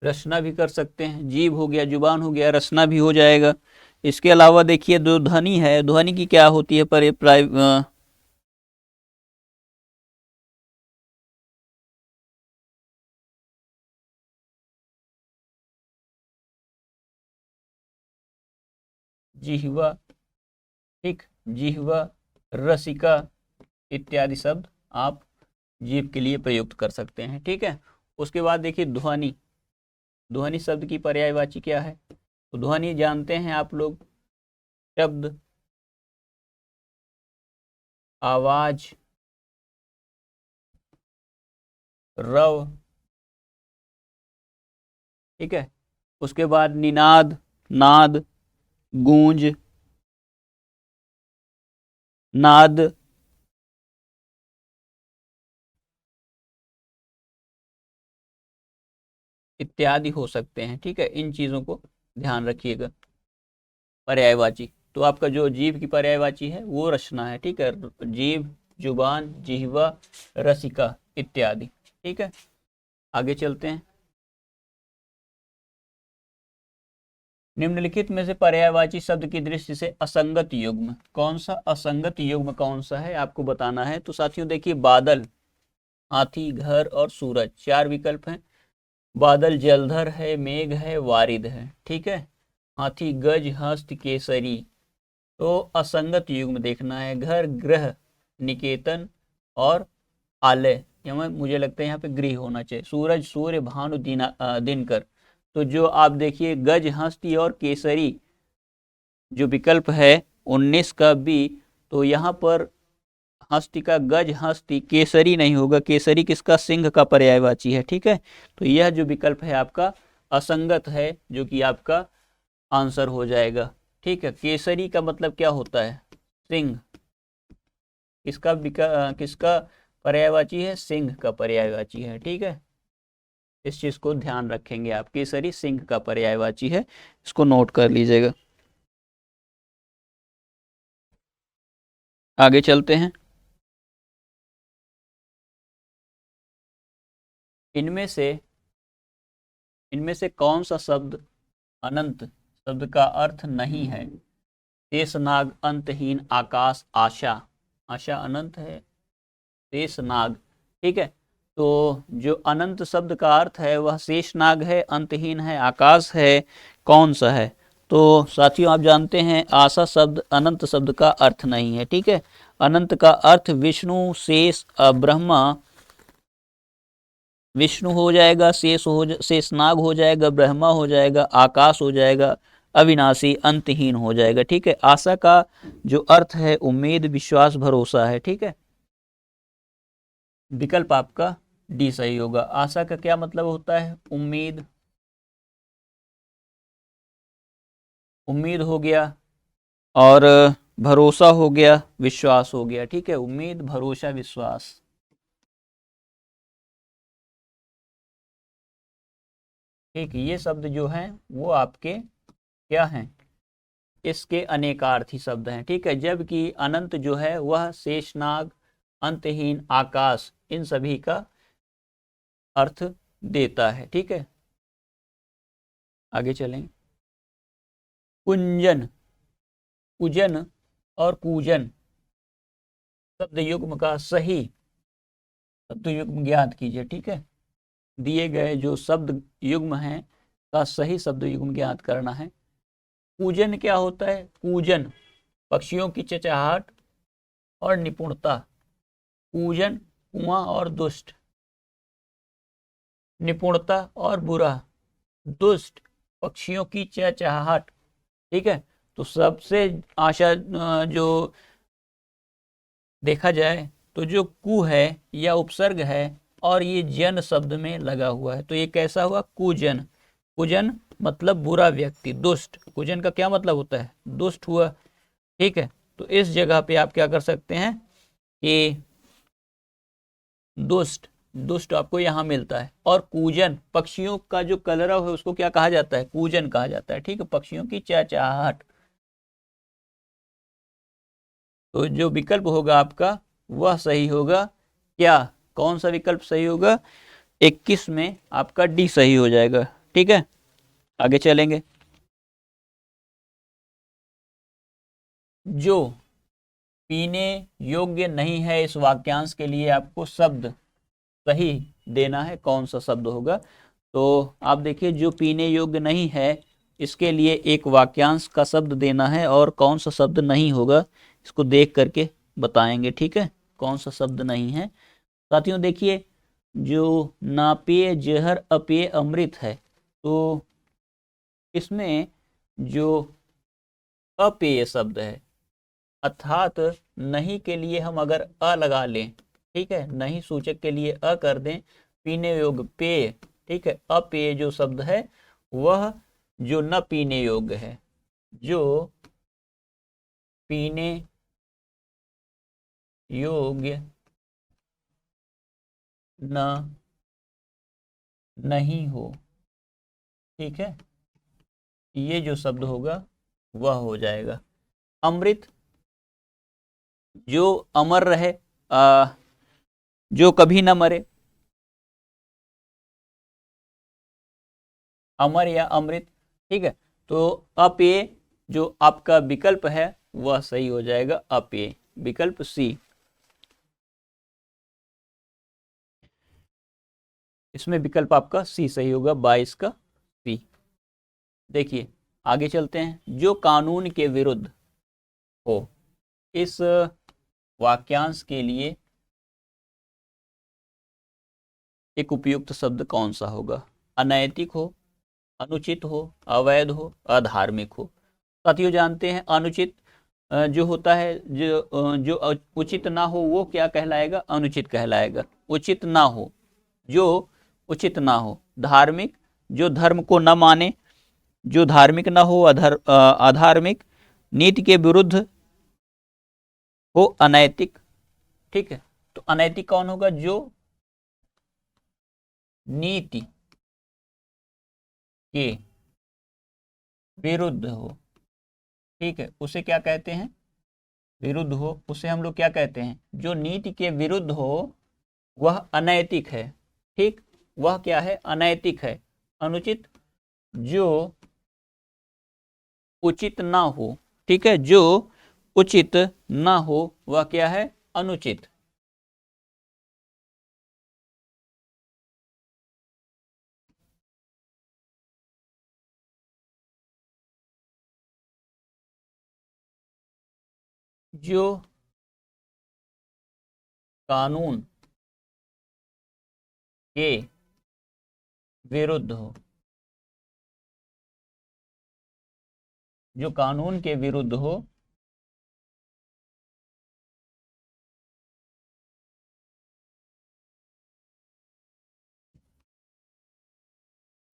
रचना भी कर सकते हैं, जीव हो गया, जुबान हो गया, रचना भी हो जाएगा। इसके अलावा देखिए जो ध्वनि है, ध्वनि की क्या होती है पर जिह्वा, ठीक, जिह्वा, रसिका इत्यादि शब्द आप जीव के लिए प्रयुक्त कर सकते हैं। ठीक है, उसके बाद देखिए ध्वनि, ध्वनि शब्द की पर्यायवाची क्या है, तो ध्वनि जानते हैं आप लोग, शब्द, आवाज, रव। ठीक है, उसके बाद निनाद, नाद, गूंज, नाद, इत्यादि हो सकते हैं। ठीक है, इन चीजों को ध्यान रखिएगा। पर्यायवाची, तो आपका जो जीव की पर्यायवाची है वो रचना है। ठीक है, जीव, जुबान, जिह्वा, रसिका इत्यादि। ठीक है, आगे चलते हैं। निम्नलिखित में से पर्यायवाची शब्द की दृष्टि से असंगत युग्म कौन सा, असंगत युग्म कौन सा है आपको बताना है। तो साथियों देखिए, बादल, हाथी, घर और सूरज, चार विकल्प हैं। बादल जलधर है, मेघ है, वारिद है। ठीक है, हाथी, गज, हस्त, केसरी। तो असंगत युग्म देखना है, घर, ग्रह, निकेतन और आलय, यहाँ मुझे लगता है यहाँ पे गृह होना चाहिए। सूरज, सूर्य, भानु, दिनकर। तो जो आप देखिए गज, हस्ती और केसरी जो विकल्प है 19 का बी, तो यहाँ पर हस्ती का गज, हस्ती, केसरी नहीं होगा। केसरी किसका, सिंह का पर्यायवाची है। ठीक है, तो यह जो विकल्प है आपका असंगत है, जो कि आपका आंसर हो जाएगा। ठीक है, केसरी का मतलब क्या होता है, सिंह। किसका पर्यायवाची है, सिंह का पर्यायवाची है। ठीक है, इस चीज को ध्यान रखेंगे आप, केसरी सिंह का पर्यायवाची है, इसको नोट कर लीजिएगा। आगे चलते हैं। इनमें से इनमें से कौन सा शब्द अनंत शब्द का अर्थ नहीं है। शेषनाग, अंतहीन, आकाश, आशा। आशा अनंत है, शेषनाग। ठीक है, तो जो अनंत शब्द का अर्थ है वह शेषनाग है, अंतहीन है, आकाश है, कौन सा है। तो साथियों आप जानते हैं आशा शब्द अनंत शब्द का अर्थ नहीं है। ठीक है, अनंत का अर्थ विष्णु, शेष, ब्रह्मा, विष्णु हो जाएगा, शेषनाग हो जाएगा, ब्रह्मा हो जाएगा, आकाश हो जाएगा, अविनाशी, अंतहीन हो जाएगा। ठीक है, आशा का जो अर्थ है उम्मीद, विश्वास, भरोसा है। ठीक है, विकल्प आपका डी सही होगा। आशा का क्या मतलब होता है, उम्मीद, उम्मीद हो गया, और भरोसा हो गया, विश्वास हो गया। ठीक है, उम्मीद, भरोसा, विश्वास। ठीक, ये शब्द जो हैं वो आपके क्या हैं, इसके अनेकार्थी शब्द हैं। ठीक है, जबकि अनंत जो है वह शेषनाग, अंतहीन, आकाश, इन सभी का अर्थ देता है। ठीक है, आगे चलें। कुंजन, कुजन और कूजन, शब्द युग्म का सही शब्द युग्म ज्ञात कीजिए। ठीक है, दिए गए जो शब्द युग्म है का सही शब्द युग्म ज्ञात करना है। कूजन क्या होता है? कूजन पक्षियों की चहचहाहट और निपुणता। कूजन कुआं और दुष्ट, निपुणता और बुरा, दुष्ट पक्षियों की चहचहाहट। ठीक है, तो सबसे आशा जो देखा जाए तो जो कु है या उपसर्ग है और ये जन शब्द में लगा हुआ है, तो ये कैसा हुआ? कुजन। कुजन मतलब बुरा व्यक्ति, दुष्ट। कुजन का क्या मतलब होता है? दुष्ट हुआ। ठीक है, तो इस जगह पे आप क्या कर सकते हैं कि दुष्ट, दुष्ट आपको यहां मिलता है। और कूजन पक्षियों का जो कलरव है उसको क्या कहा जाता है? कूजन कहा जाता है। ठीक है, पक्षियों की चहचहाहट। तो जो विकल्प होगा आपका वह सही होगा क्या? कौन सा विकल्प सही होगा? 21 में आपका डी सही हो जाएगा। ठीक है, आगे चलेंगे। जो पीने योग्य नहीं है, इस वाक्यांश के लिए आपको शब्द सही देना है। कौन सा शब्द होगा? तो आप देखिए, जो पीने योग्य नहीं है इसके लिए एक वाक्यांश का शब्द देना है, और कौन सा शब्द नहीं होगा इसको देख करके बताएंगे। ठीक है, कौन सा शब्द नहीं है। साथियों देखिए, जो नापेय जहर अपेय अमृत है, तो इसमें जो अपेय शब्द है, अर्थात नहीं के लिए हम अगर अ लगा लें, ठीक है, नहीं सूचक के लिए अ कर दें, पीने योग्य पेय। ठीक है, अपेय जो शब्द है वह जो न पीने योग्य है, जो पीने योग्य न नहीं हो, ठीक है, ये जो शब्द होगा वह हो जाएगा अमृत। जो अमर रहे, जो कभी न मरे, अमर या अमृत। ठीक है, तो अपेय जो आपका विकल्प है वह सही हो जाएगा, अपेय, विकल्प सी। इसमें विकल्प आपका सी सही होगा, 22 का सी। देखिए आगे चलते हैं। जो कानून के विरुद्ध हो, इस वाक्यांश के लिए एक उपयुक्त शब्द कौन सा होगा? अनैतिक हो, अनुचित हो, अवैध हो, अधार्मिक हो। साथियों जानते हैं अनुचित जो होता है, जो उचित ना हो वो क्या कहलाएगा? अनुचित कहलाएगा। उचित ना हो, जो उचित ना हो। धार्मिक, जो धर्म को न माने, जो धार्मिक ना हो। अधार्मिक, नीति के विरुद्ध हो, अनैतिक। ठीक है, तो अनैतिक कौन होगा? जो नीति के विरुद्ध हो। ठीक है, उसे क्या कहते हैं? विरुद्ध हो, उसे हम लोग क्या कहते हैं? जो नीति के विरुद्ध हो वह अनैतिक है। ठीक, वह क्या है? अनैतिक है। अनुचित, जो उचित ना हो। ठीक है, जो उचित ना हो वह क्या है? अनुचित। जो कानून के विरुद्ध हो, जो कानून के विरुद्ध हो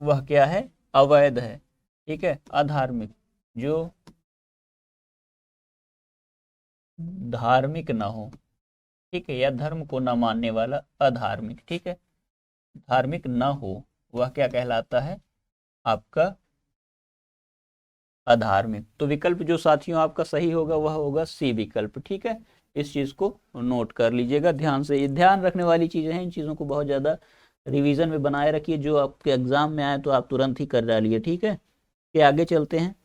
वह क्या है? अवैध है। ठीक है, अधार्मिक, जो धार्मिक ना हो। ठीक है, या धर्म को न मानने वाला, अधार्मिक। ठीक है, धार्मिक न हो वह क्या कहलाता है? आपका अधार्मिक। तो विकल्प जो साथियों आपका सही होगा वह होगा सी विकल्प। ठीक है, इस चीज को नोट कर लीजिएगा ध्यान से। ये ध्यान रखने वाली चीजें हैं, इन चीजों को बहुत ज्यादा रिवीजन में बनाए रखिए। जो आपके एग्जाम में आए तो आप तुरंत ही कर डालिए। ठीक है, कि आगे चलते हैं।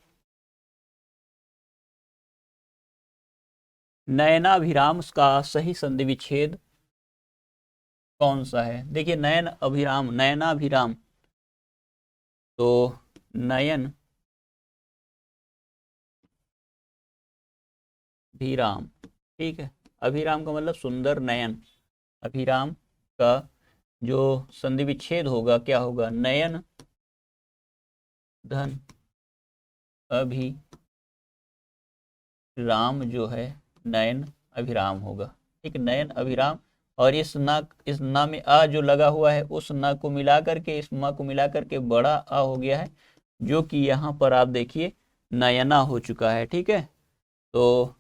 नयनाभिराम का सही संधि विच्छेद कौन सा है? देखिए नयनाभिराम, तो नयन अभिराम, ठीक है। अभिराम का मतलब सुंदर नयन, अभिराम का जो संधि विच्छेद होगा क्या होगा? नयन धन अभिराम जो है नयन अभिराम होगा, ठीक है, नयन अभिराम। और इस ना में आ जो लगा हुआ है उस ना को मिला करके, इस मा को मिला करके बड़ा आ हो गया है, जो कि यहाँ पर आप देखिए नयना हो चुका है, ठीक है। तो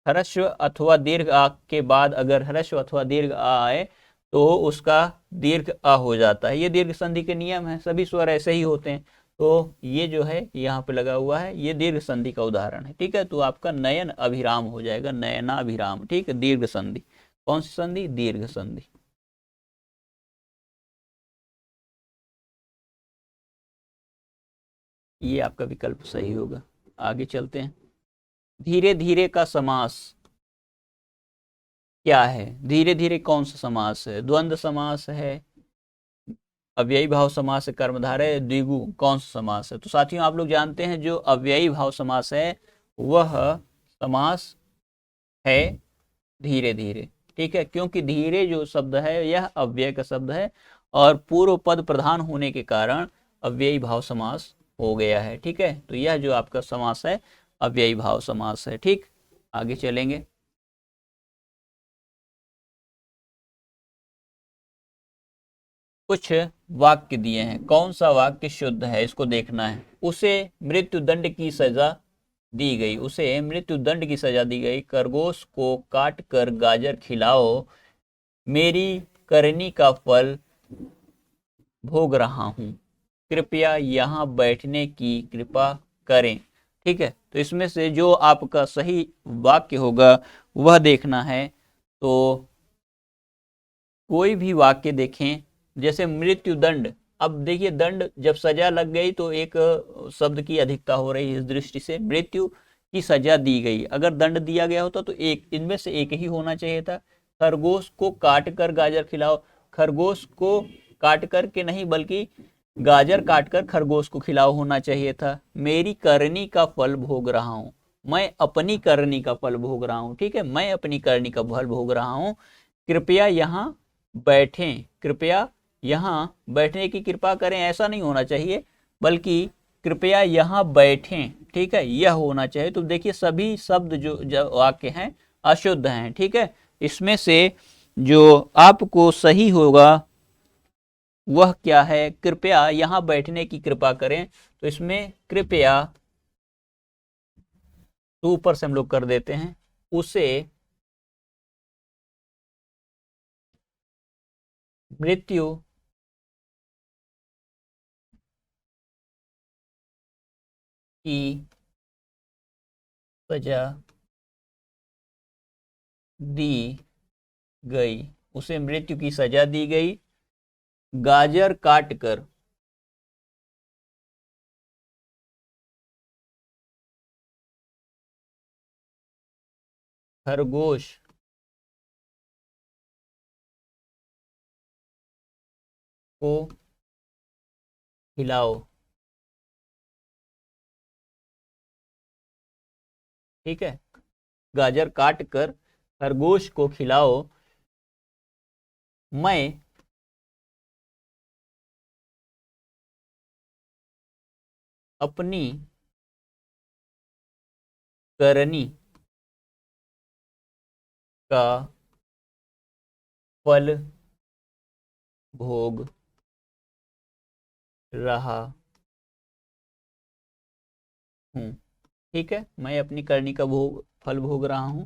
ह्रस्व अथवा दीर्घ आ के बाद अगर ह्रस्व अथवा दीर्घ आ आए तो उसका दीर्घ आ हो जाता है। ये दीर्घ संधि के नियम है, सभी स्वर ऐसे ही होते हैं। तो ये जो है यहाँ पे लगा हुआ है, ये दीर्घ संधि का उदाहरण है, ठीक है। तो आपका नयन अभिराम हो जाएगा, नयनाभिराम, ठीक है, दीर्घ संधि। कौन सी संधि? दीर्घ संधि। ये आपका विकल्प सही होगा। आगे चलते हैं। धीरे धीरे का समास क्या है? धीरे धीरे कौन सा समास है? द्वंद्व समास है, अव्ययी भाव समास है, कर्मधारय, द्विगु, कौन सा समास है? तो साथियों आप लोग जानते हैं जो अव्ययी भाव समास है वह समास है धीरे धीरे, ठीक है, क्योंकि धीरे जो शब्द है यह अव्यय का शब्द है और पूर्व पद प्रधान होने के कारण अव्ययी भाव समास हो गया है, ठीक है। तो यह जो आपका समास है अव्ययी भाव समास है, ठीक। आगे चलेंगे। कुछ वाक्य दिए हैं, कौन सा वाक्य शुद्ध है इसको देखना है। उसे मृत्यु दंड की सजा दी गई, उसे मृत्यु दंड की सजा दी गई, खरगोश को काट कर गाजर खिलाओ, मेरी करनी का फल भोग रहा हूं, कृपया यहाँ बैठने की कृपा करें, ठीक है। तो इसमें से जो आपका सही वाक्य होगा वह देखना है। तो कोई भी वाक्य देखें, जैसे मृत्यु दंड, अब देखिए दंड जब सजा लग गई तो एक शब्द की अधिकता हो रही है, इस दृष्टि से मृत्यु की सजा दी गई, अगर दंड दिया गया होता तो एक इनमें से एक ही होना चाहिए था। खरगोश को काट कर गाजर खिलाओ, खरगोश को काट कर के नहीं बल्कि गाजर काट कर खरगोश को खिलाओ होना चाहिए था। मेरी करनी का फल भोग रहा हूं, मैं अपनी करनी का फल भोग रहा हूं, ठीक है, मैं अपनी करनी का फल भोग रहा हूं, कृपया यहाँ बैठें, कृपया यहाँ बैठने की कृपा करें, ऐसा नहीं होना चाहिए, बल्कि कृपया यहाँ बैठें, ठीक है, यह होना चाहिए। तो देखिए सभी शब्द जो वाक्य हैं अशुद्ध हैं, ठीक है। इसमें से जो आपको सही होगा वह क्या है? कृपया यहाँ बैठने की कृपा करें। तो इसमें कृपया तो ऊपर से हम लोग कर देते हैं, उसे मृत्यु की सजा दी गई, उसे मृत्यु की सजा दी गई, गाजर काट कर खरगोश को खिलाओ, ठीक है, गाजर काट कर खरगोश को खिलाओ, मैं अपनी करनी का फल भोग रहा हूं, ठीक है, मैं अपनी करनी का फल भोग रहा हूं,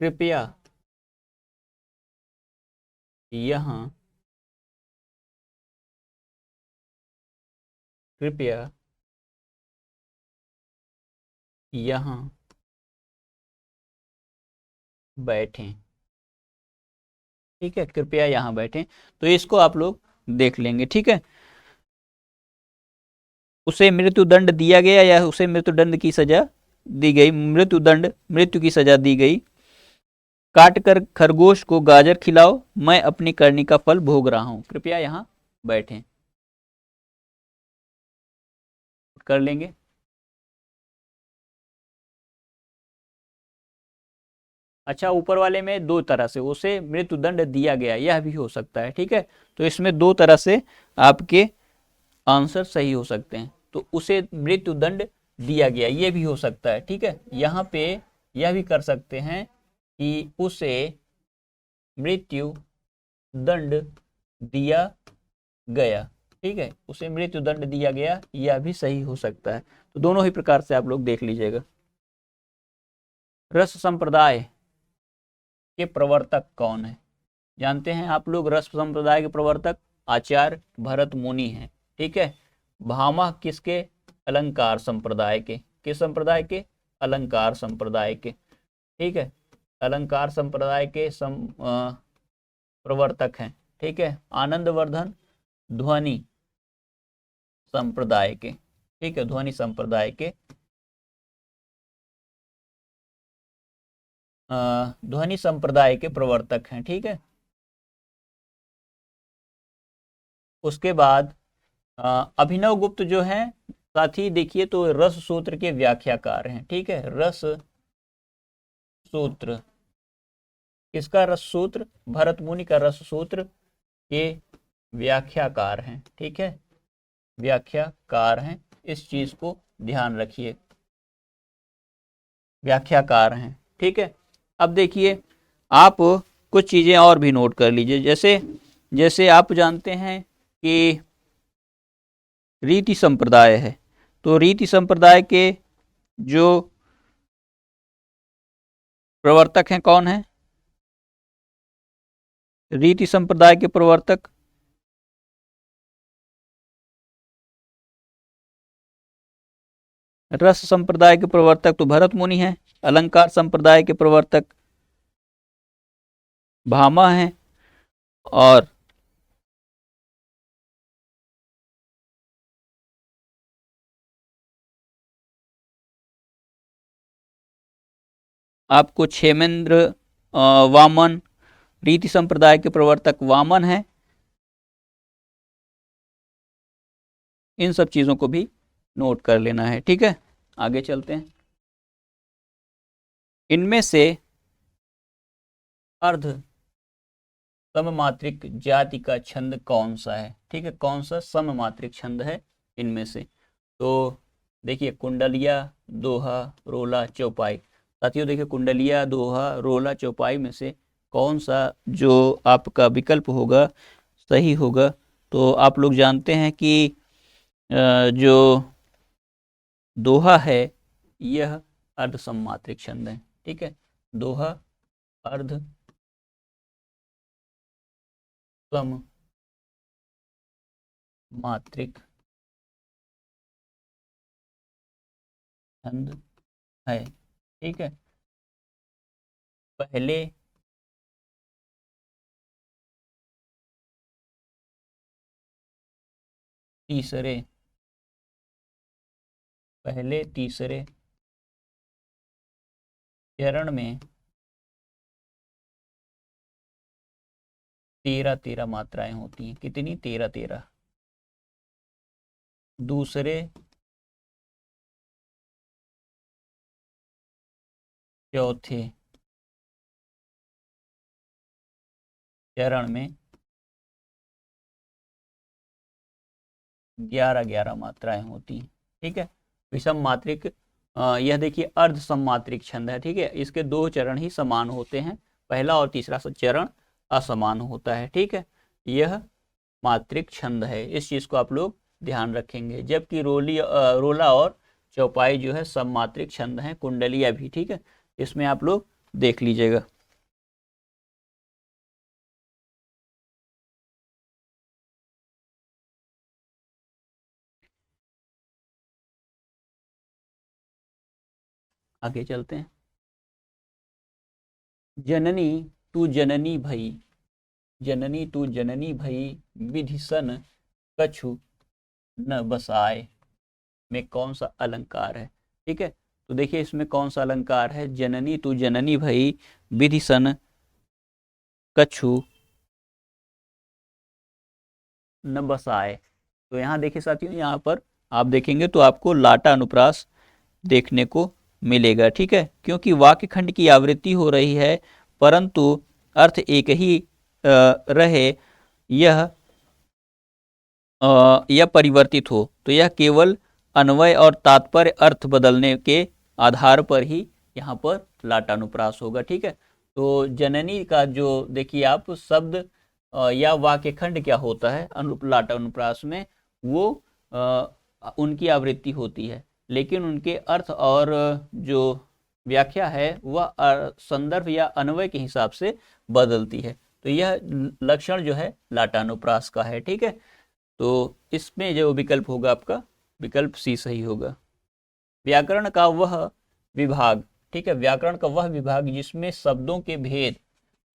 कृपया यहाँ कृपया यहाँ बैठें, ठीक है, कृपया यहाँ बैठें। तो इसको आप लोग देख लेंगे, ठीक है। उसे मृत्यु दंड दिया गया या उसे मृत्यु दंड की सजा दी गई, मृत्युदंड, मृत्यु की सजा दी गई। काटकर खरगोश को गाजर खिलाओ, मैं अपनी करनी का फल भोग रहा हूं। कृपया यहाँ बैठें। कर लेंगे। अच्छा, ऊपर वाले में दो तरह से उसे मृत्युदंड दिया गया, यह भी हो सकता है। ठीक है, तो इसमें दो तरह से आपके आंसर सही हो सकते हैं। तो उसे मृत्युदंड दिया गया, ये भी हो सकता है। ठीक है, यहाँ पे यह भी कर सकते हैं कि उसे मृत्यु दंड दिया गया। ठीक है, उसे मृत्यु दंड दिया गया, यह भी सही हो सकता है। तो दोनों ही प्रकार से आप लोग देख लीजिएगा। रस संप्रदाय के प्रवर्तक कौन है? जानते हैं आप लोग, रस संप्रदाय के प्रवर्तक आचार्य भरत मुनि हैं। ठीक है, भामह किसके? अलंकार संप्रदाय के। किस संप्रदाय के? अलंकार संप्रदाय के। ठीक है, अलंकार संप्रदाय के प्रवर्तक हैं। ठीक है, आनंदवर्धन ध्वनि संप्रदाय के। ठीक है, ध्वनि संप्रदाय के ध्वनि संप्रदाय के प्रवर्तक हैं। ठीक है, उसके बाद अभिनव गुप्त जो है, साथी देखिए तो रस सूत्र के व्याख्याकार हैं। ठीक है, रस सूत्र, किसका रस सूत्र? भरत मुनि का रस सूत्र के व्याख्याकार हैं। ठीक है, व्याख्याकार हैं, इस चीज को ध्यान रखिए, व्याख्याकार हैं। ठीक है, अब देखिए आप कुछ चीजें और भी नोट कर लीजिए। जैसे जैसे आप जानते हैं कि रीति संप्रदाय है, तो रीति संप्रदाय के जो प्रवर्तक हैं कौन है? रीति संप्रदाय के प्रवर्तक रस संप्रदाय के प्रवर्तक तो भरत मुनि हैं। अलंकार संप्रदाय के प्रवर्तक भामा हैं। और आपको क्षेमेंद्र वामन, रीति संप्रदाय के प्रवर्तक वामन हैं। इन सब चीजों को भी नोट कर लेना है। ठीक है, आगे चलते हैं। इनमें से अर्ध सममात्रिक जाति का छंद कौन सा है? ठीक है, कौन सा सममात्रिक छंद है इनमें से? तो देखिए, कुंडलिया, दोहा, रोला, चौपाई। साथियों देखिए, कुंडलिया, दोहा, रोला, चौपाई में से कौन सा जो आपका विकल्प होगा सही होगा? तो आप लोग जानते हैं कि जो दोहा है यह अर्ध सममात्रिक छंद है। ठीक है, दोहा अर्ध सममात्रिक छंद है। ठीक है, पहले तीसरे चरण में 13 मात्राएं होती हैं। कितनी? 13। दूसरे चौथे चरण में 11 मात्राएं होती हैं। ठीक है, विषम मात्रिक, यह देखिए अर्ध सममात्रिक छंद है। ठीक है, इसके दो चरण ही समान होते हैं, पहला और तीसरा चरण असमान होता है। ठीक है, यह मात्रिक छंद है, इस चीज को आप लोग ध्यान रखेंगे। जबकि रोला और चौपाई जो है सममात्रिक छंद है, कुंडलिया भी। ठीक है, इसमें आप लोग देख लीजिएगा। आगे चलते हैं। जननी तू जननी भई, जननी तू जननी भई, विधि सन कछु न बसाए में कौन सा अलंकार है? ठीक है, तो देखिए इसमें कौन सा अलंकार है, जननी तू जननी भई विधि सन कछु न बसाए। तो यहाँ देखिए साथियों, यहाँ पर आप देखेंगे तो आपको लाटा अनुप्रास देखने को मिलेगा, ठीक है, क्योंकि वाक्य खंड की आवृत्ति हो रही है परंतु अर्थ एक ही रहे, यह परिवर्तित हो, तो यह केवल अन्वय और तात्पर्य अर्थ बदलने के आधार पर ही यहाँ पर लाटानुप्रास होगा, ठीक है। तो जननी का जो देखिए आप शब्द या वाक्य खंड क्या होता है लाटानुप्रास में, वो उनकी आवृत्ति होती है, लेकिन उनके अर्थ और जो व्याख्या है वह संदर्भ या अन्वय के हिसाब से बदलती है। तो यह लक्षण जो है लाटानुप्रास का है, ठीक है। तो इसमें जो विकल्प होगा आपका विकल्प सी सही होगा। व्याकरण का वह विभाग, ठीक है, व्याकरण का वह विभाग जिसमें शब्दों के भेद,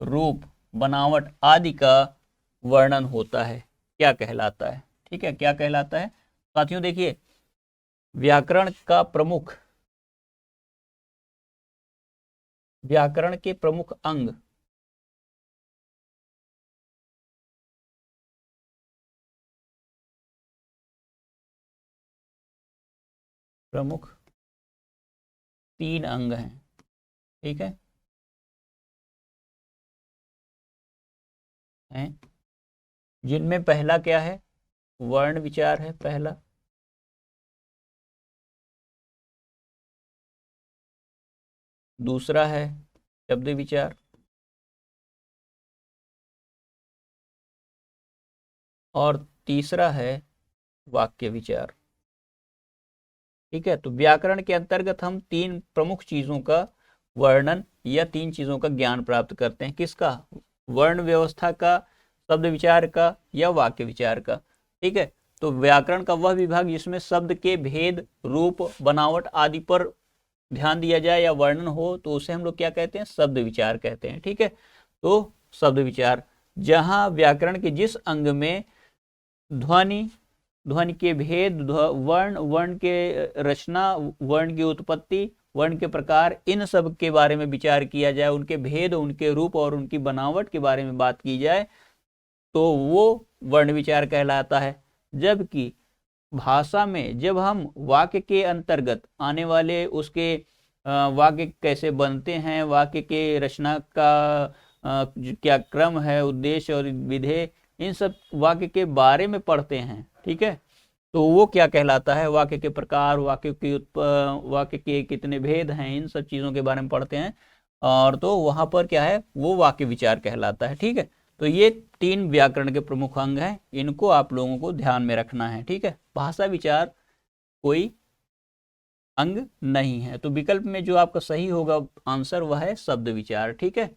रूप, बनावट आदि का वर्णन होता है, क्या कहलाता है, ठीक है, क्या कहलाता है साथियों। देखिए व्याकरण का प्रमुख, व्याकरण के प्रमुख अंग प्रमुख 3 अंग हैं, ठीक है, जिनमें पहला क्या है, वर्ण विचार है पहला, दूसरा है शब्द विचार, और तीसरा है वाक्य विचार, ठीक है। तो व्याकरण के अंतर्गत हम 3 प्रमुख चीजों का वर्णन या 3 चीजों का ज्ञान प्राप्त करते हैं, किसका, वर्ण व्यवस्था का, शब्द विचार का या वाक्य विचार का, ठीक है। तो व्याकरण का वह विभाग जिसमें शब्द के भेद, रूप, बनावट आदि पर ध्यान दिया जाए या वर्णन हो, तो उसे हम लोग क्या कहते हैं, शब्द विचार कहते हैं, ठीक है। तो शब्द विचार, जहां व्याकरण के जिस अंग में ध्वनि, ध्वनि के भेद, वर्ण, वर्ण के रचना, वर्ण की उत्पत्ति, वर्ण के प्रकार, इन सब के बारे में विचार किया जाए, उनके भेद, उनके रूप और उनकी बनावट के बारे में बात की जाए, तो वो वर्ण विचार कहलाता है। जबकि भाषा में जब हम वाक्य के अंतर्गत आने वाले उसके वाक्य कैसे बनते हैं, वाक्य के रचना का क्या क्रम है, उद्देश्य और विधेय, इन सब वाक्य के बारे में पढ़ते हैं, ठीक है, तो वो क्या कहलाता है, वाक्य के प्रकार, वाक्य के कितने भेद हैं, इन सब चीज़ों के बारे में पढ़ते हैं, और तो वहाँ पर क्या है, वो वाक्य विचार कहलाता है, ठीक है। तो ये 3 व्याकरण के प्रमुख अंग हैं, इनको आप लोगों को ध्यान में रखना है, ठीक है। भाषा विचार कोई अंग नहीं है, तो विकल्प में जो आपका सही होगा आंसर वह है शब्द विचार, ठीक है।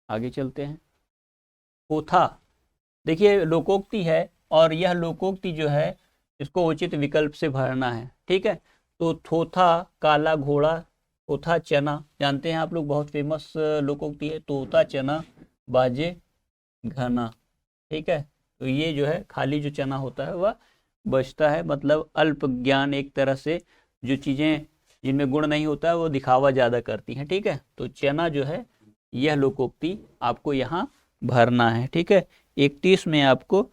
आगे चलते हैं। पोथा, देखिए लोकोक्ति है, और यह लोकोक्ति जो है इसको उचित विकल्प से भरना है, ठीक है। तो थोथा काला घोड़ा, थोथा चना, जानते हैं आप लोग, बहुत फेमस लोकोक्ति है, तोता चना बाजे घना, ठीक है। तो ये जो है खाली जो चना होता है वह बचता है, मतलब अल्प ज्ञान, एक तरह से जो चीज़ें जिनमें गुण नहीं होता है वो दिखावा ज़्यादा करती हैं, ठीक है। तो चना जो है यह लोकोक्ति आपको यहाँ भरना है, ठीक है। 31 में आपको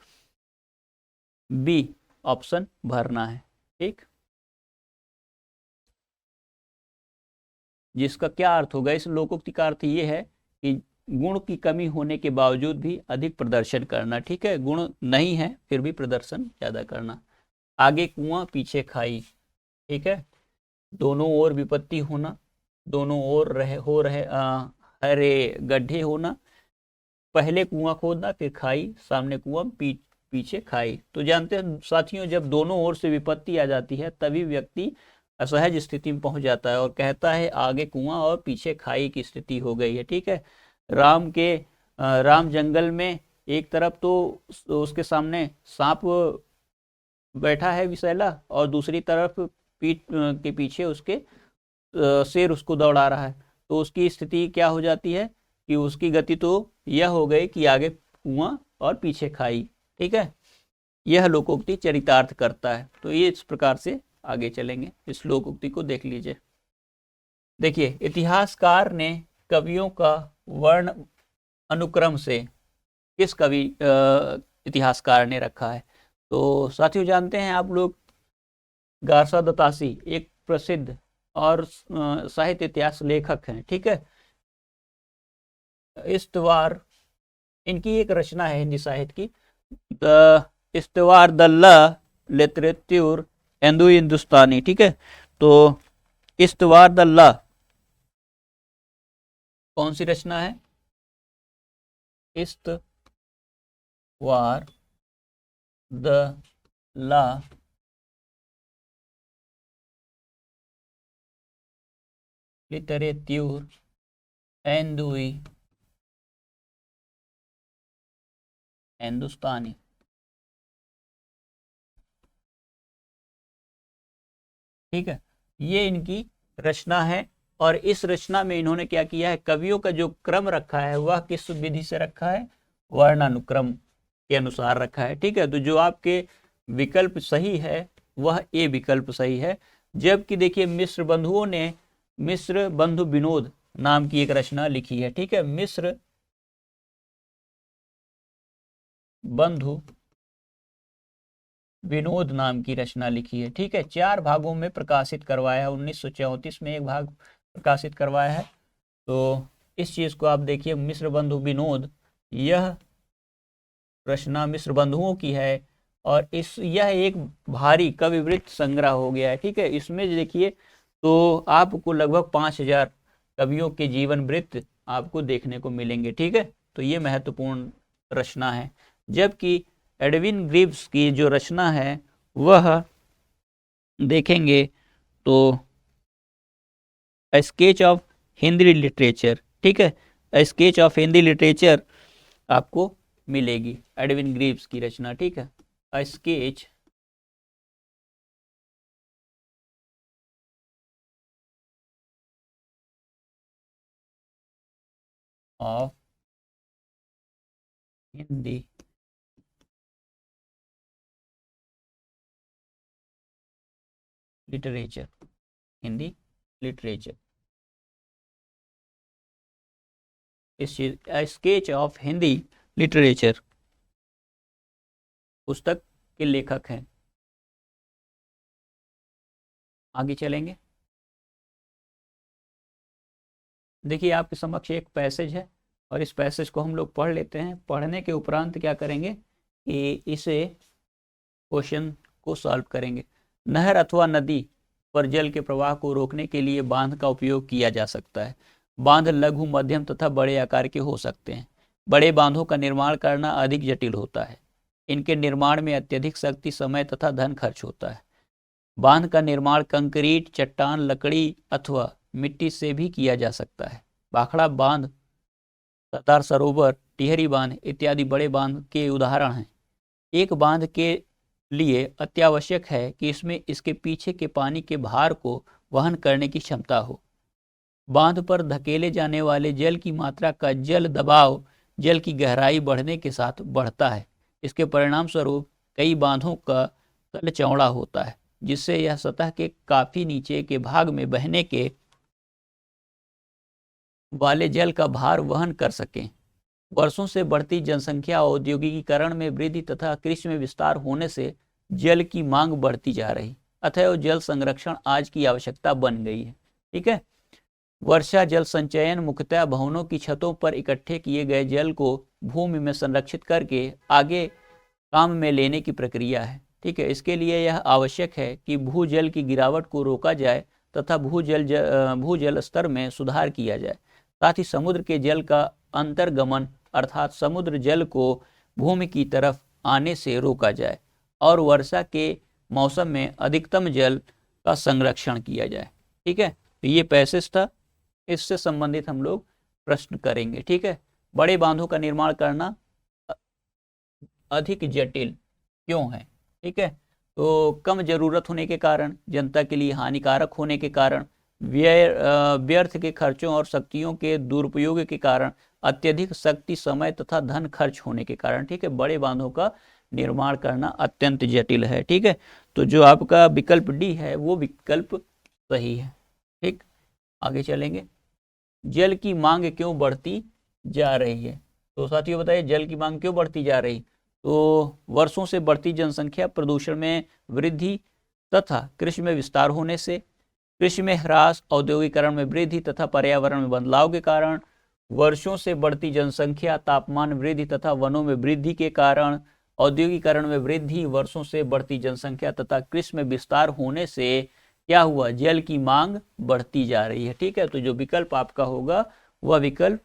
बी ऑप्शन भरना है, ठीक। जिसका क्या अर्थ होगा, इस लोकोक्ति का अर्थ ये है कि गुण की कमी होने के बावजूद भी अधिक प्रदर्शन करना, ठीक है, गुण नहीं है फिर भी प्रदर्शन ज़्यादा करना। आगे कुआं पीछे खाई, ठीक है, दोनों ओर विपत्ति होना, दोनों ओर हरे गड्ढे होना, पहले कुआं खोदना फिर खाई, सामने कुआं पीछे खाई। तो जानते हैं साथियों, जब दोनों ओर से विपत्ति आ जाती है तभी व्यक्ति असहज स्थिति में पहुंच जाता है और कहता है आगे कुआं और पीछे खाई की स्थिति हो गई है, ठीक है। राम जंगल में एक तरफ तो उसके सामने सांप बैठा है विषैला, और दूसरी तरफ पीठ के पीछे उसके शेर उसको दौड़ा रहा है, तो उसकी स्थिति क्या हो जाती है कि उसकी गति तो यह हो गई कि आगे कुआं और पीछे खाई, ठीक है। यह लोकोक्ति चरितार्थ करता है, तो ये इस प्रकार से आगे चलेंगे, इस श्लोक उक्ति को देख लीजिए। देखिए, इतिहासकार ने कवियों का वर्ण अनुक्रम से किस कवि इतिहासकार ने रखा है? तो साथियों, जानते हैं आप लोग, गारसा दत्तासी एक प्रसिद्ध और साहित्य इतिहास लेखक हैं, ठीक है। इस्तवार इनकी एक रचना है हिंदी साहित्य की, द इस्तवार द लिटरेचर हिंदू हिंदुस्तानी, ठीक है। तो इस्तवार द कौन सी रचना है? इस्तवार द लिटरेचर हिंदुस्तानी, ठीक है। ये इनकी रचना है और इस रचना में इन्होंने क्या किया है, कवियों का जो क्रम रखा है वह किस विधि से रखा है? वर्णानुक्रम के अनुसार रखा है, ठीक है। तो जो आपके विकल्प सही है वह ए विकल्प सही है। जबकि देखिए, मिश्र बंधुओं ने मिश्र बंधु विनोद नाम की एक रचना लिखी है, ठीक है। मिश्र बंधु विनोद नाम की रचना लिखी है, ठीक है। 4 भागों में प्रकाशित करवाया है, 1934 में एक भाग प्रकाशित करवाया है। तो इस चीज को आप देखिए, मिश्र बंधु विनोद, यह रचना मिश्र बंधुओं की है और यह एक भारी कविवृत्त संग्रह हो गया है, ठीक है। इसमें देखिए तो आपको लगभग 5000 कवियों के जीवन वृत्त आपको देखने को मिलेंगे, ठीक है। तो ये महत्वपूर्ण रचना है। जबकि एडविन ग्रीव्स की जो रचना है वह देखेंगे तो स्केच ऑफ हिंदी लिटरेचर, ठीक है। स्केच ऑफ हिंदी लिटरेचर आपको मिलेगी, एडविन ग्रीव्स की रचना, ठीक है। Sketch of Hindi literature, Hindi literature, इस स्केच ऑफ हिंदी लिटरेचर पुस्तक के लेखक हैं। आगे चलेंगे। देखिए, आपके समक्ष एक पैसेज है और इस पैसेज को हम लोग पढ़ लेते हैं। पढ़ने के उपरांत क्या करेंगे कि इसे क्वेश्चन को सॉल्व करेंगे। नहर अथवा नदी पर जल के प्रवाह को रोकने के लिए बांध का उपयोग किया जा सकता है। बांध लघु, मध्यम तथा बड़े आकार के हो सकते हैं। बड़े बांधों का निर्माण करना अधिक जटिल होता है। इनके निर्माण में अत्यधिक शक्ति, समय तथा धन खर्च होता है। बांध का निर्माण कंक्रीट, चट्टान, लकड़ी अथवा मिट्टी से भी किया जा सकता है। भाखड़ा बांध, सरदार सरोवर, टिहरी बांध इत्यादि बड़े बांध के उदाहरण हैं। एक बांध के लिए अत्यावश्यक है कि इसमें इसके पीछे के पानी के भार को वहन करने की क्षमता हो। बांध पर धकेले जाने वाले जल की मात्रा का जल दबाव जल की गहराई बढ़ने के साथ बढ़ता है। इसके परिणाम स्वरूप कई बांधों का तल चौड़ा होता है, जिससे यह सतह के काफी नीचे के भाग में बहने के वाले जल का भार वहन कर सकें। वर्षों से बढ़ती जनसंख्या, औद्योगिकीकरण में वृद्धि तथा कृषि में विस्तार होने से जल की मांग बढ़ती जा रही, अतः जल संरक्षण आज की आवश्यकता बन गई है, ठीक है। वर्षा जल संचयन मुख्यतः भवनों की छतों पर इकट्ठे किए गए जल को भूमि में संरक्षित करके आगे काम में लेने की प्रक्रिया है, ठीक है। इसके लिए यह आवश्यक है कि भूजल की गिरावट को रोका जाए तथा भूजल स्तर में सुधार किया जाए। साथ ही समुद्र के जल का अंतर्गमन अर्थात समुद्र जल को भूमि की तरफ आने से रोका जाए और वर्षा के मौसम में अधिकतम जल का संरक्षण किया जाए, ठीक है। तो ये पैसेज था, इससे संबंधित हम लोग प्रश्न करेंगे, ठीक है। बड़े बांधों का निर्माण करना अधिक जटिल क्यों है, ठीक है। तो कम जरूरत होने के कारण, जनता के लिए हानिकारक होने के कारण, व्यर्थ के खर्चों और शक्तियों के दुरुपयोग के कारण, अत्यधिक शक्ति, समय तथा धन खर्च होने के कारण, ठीक है, बड़े बांधों का निर्माण करना अत्यंत जटिल है, ठीक है। तो जो आपका विकल्प डी है वो विकल्प सही है। ठीक, आगे चलेंगे। जल की मांग क्यों बढ़ती जा रही है? तो साथियों बताइए जल की मांग क्यों बढ़ती जा रही? तो वर्षों से बढ़ती जनसंख्या, प्रदूषण में वृद्धि तथा कृषि में विस्तार होने से, कृषि में ह्रास, औद्योगिकरण में वृद्धि तथा पर्यावरण में बदलाव के कारण, वर्षों से बढ़ती जनसंख्या, तापमान वृद्धि तथा वनों में वृद्धि के कारण, औद्योगिकरण में वृद्धि, वर्षों से बढ़ती जनसंख्या तथा कृषि में विस्तार होने से क्या हुआ? जल की मांग बढ़ती जा रही है। ठीक है, तो जो विकल्प आपका होगा वह विकल्प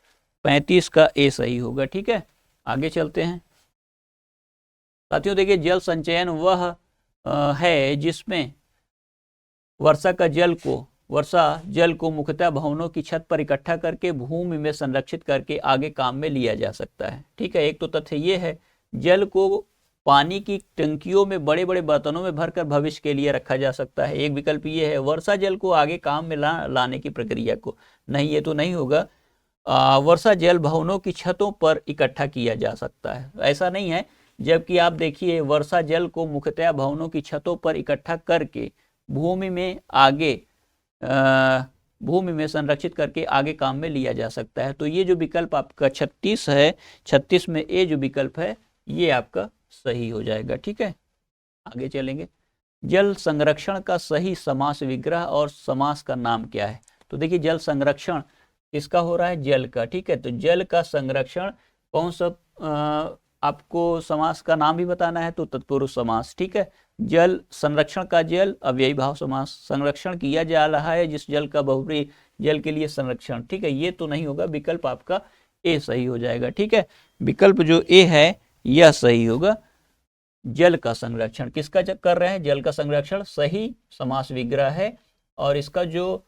35 का ए सही होगा। ठीक है, आगे चलते हैं साथियों। देखिए जल संचयन वह है जिसमें वर्षा जल को मुख्यतः भवनों की छत पर इकट्ठा करके भूमि में संरक्षित करके आगे काम में लिया जा सकता है। ठीक है, एक तो तथ्य ये है जल को पानी की टंकियों में बड़े बड़े बर्तनों में भरकर भविष्य के लिए रखा जा सकता है। एक विकल्प ये है वर्षा जल को आगे काम में लाने की प्रक्रिया को, नहीं ये तो नहीं होगा। वर्षा जल भवनों की छतों पर इकट्ठा किया जा सकता है, ऐसा नहीं है। जबकि आप देखिए वर्षा जल को मुख्यतः भवनों की छतों पर इकट्ठा करके भूमि में संरक्षित करके आगे काम में लिया जा सकता है। तो ये जो विकल्प आपका 36 है, 36 में ए जो विकल्प है ये आपका सही हो जाएगा। ठीक है, आगे चलेंगे। जल संरक्षण का सही समास विग्रह और समास का नाम क्या है? तो देखिए जल संरक्षण किसका हो रहा है? जल का। ठीक है, तो जल का संरक्षण कौन सा आपको समास का नाम भी बताना है, तो तत्पुरुष समास। ठीक है, जल संरक्षण का जल अव्ययी भाव समास, संरक्षण किया जा रहा है जिस जल का बहुव्रीहि जल के लिए संरक्षण। ठीक है, ये तो नहीं होगा, विकल्प आपका ए सही हो जाएगा। ठीक है, विकल्प जो ए है यह सही होगा। जल का संरक्षण किसका कर रहे हैं? जल का संरक्षण सही समास विग्रह है और इसका जो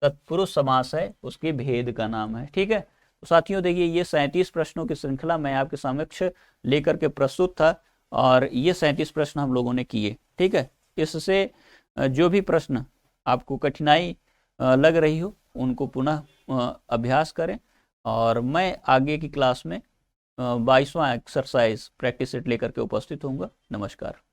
तत्पुरुष समास है उसके भेद का नाम है। ठीक है, तो साथियों देखिए ये 37 प्रश्नों की श्रृंखला मैं आपके समक्ष लेकर के प्रस्तुत था और ये 37 प्रश्न हम लोगों ने किए। ठीक है, इससे जो भी प्रश्न आपको कठिनाई लग रही हो उनको पुनः अभ्यास करें और मैं आगे की क्लास में 22वां एक्सरसाइज प्रैक्टिस सेट लेकर के उपस्थित होऊंगा। नमस्कार।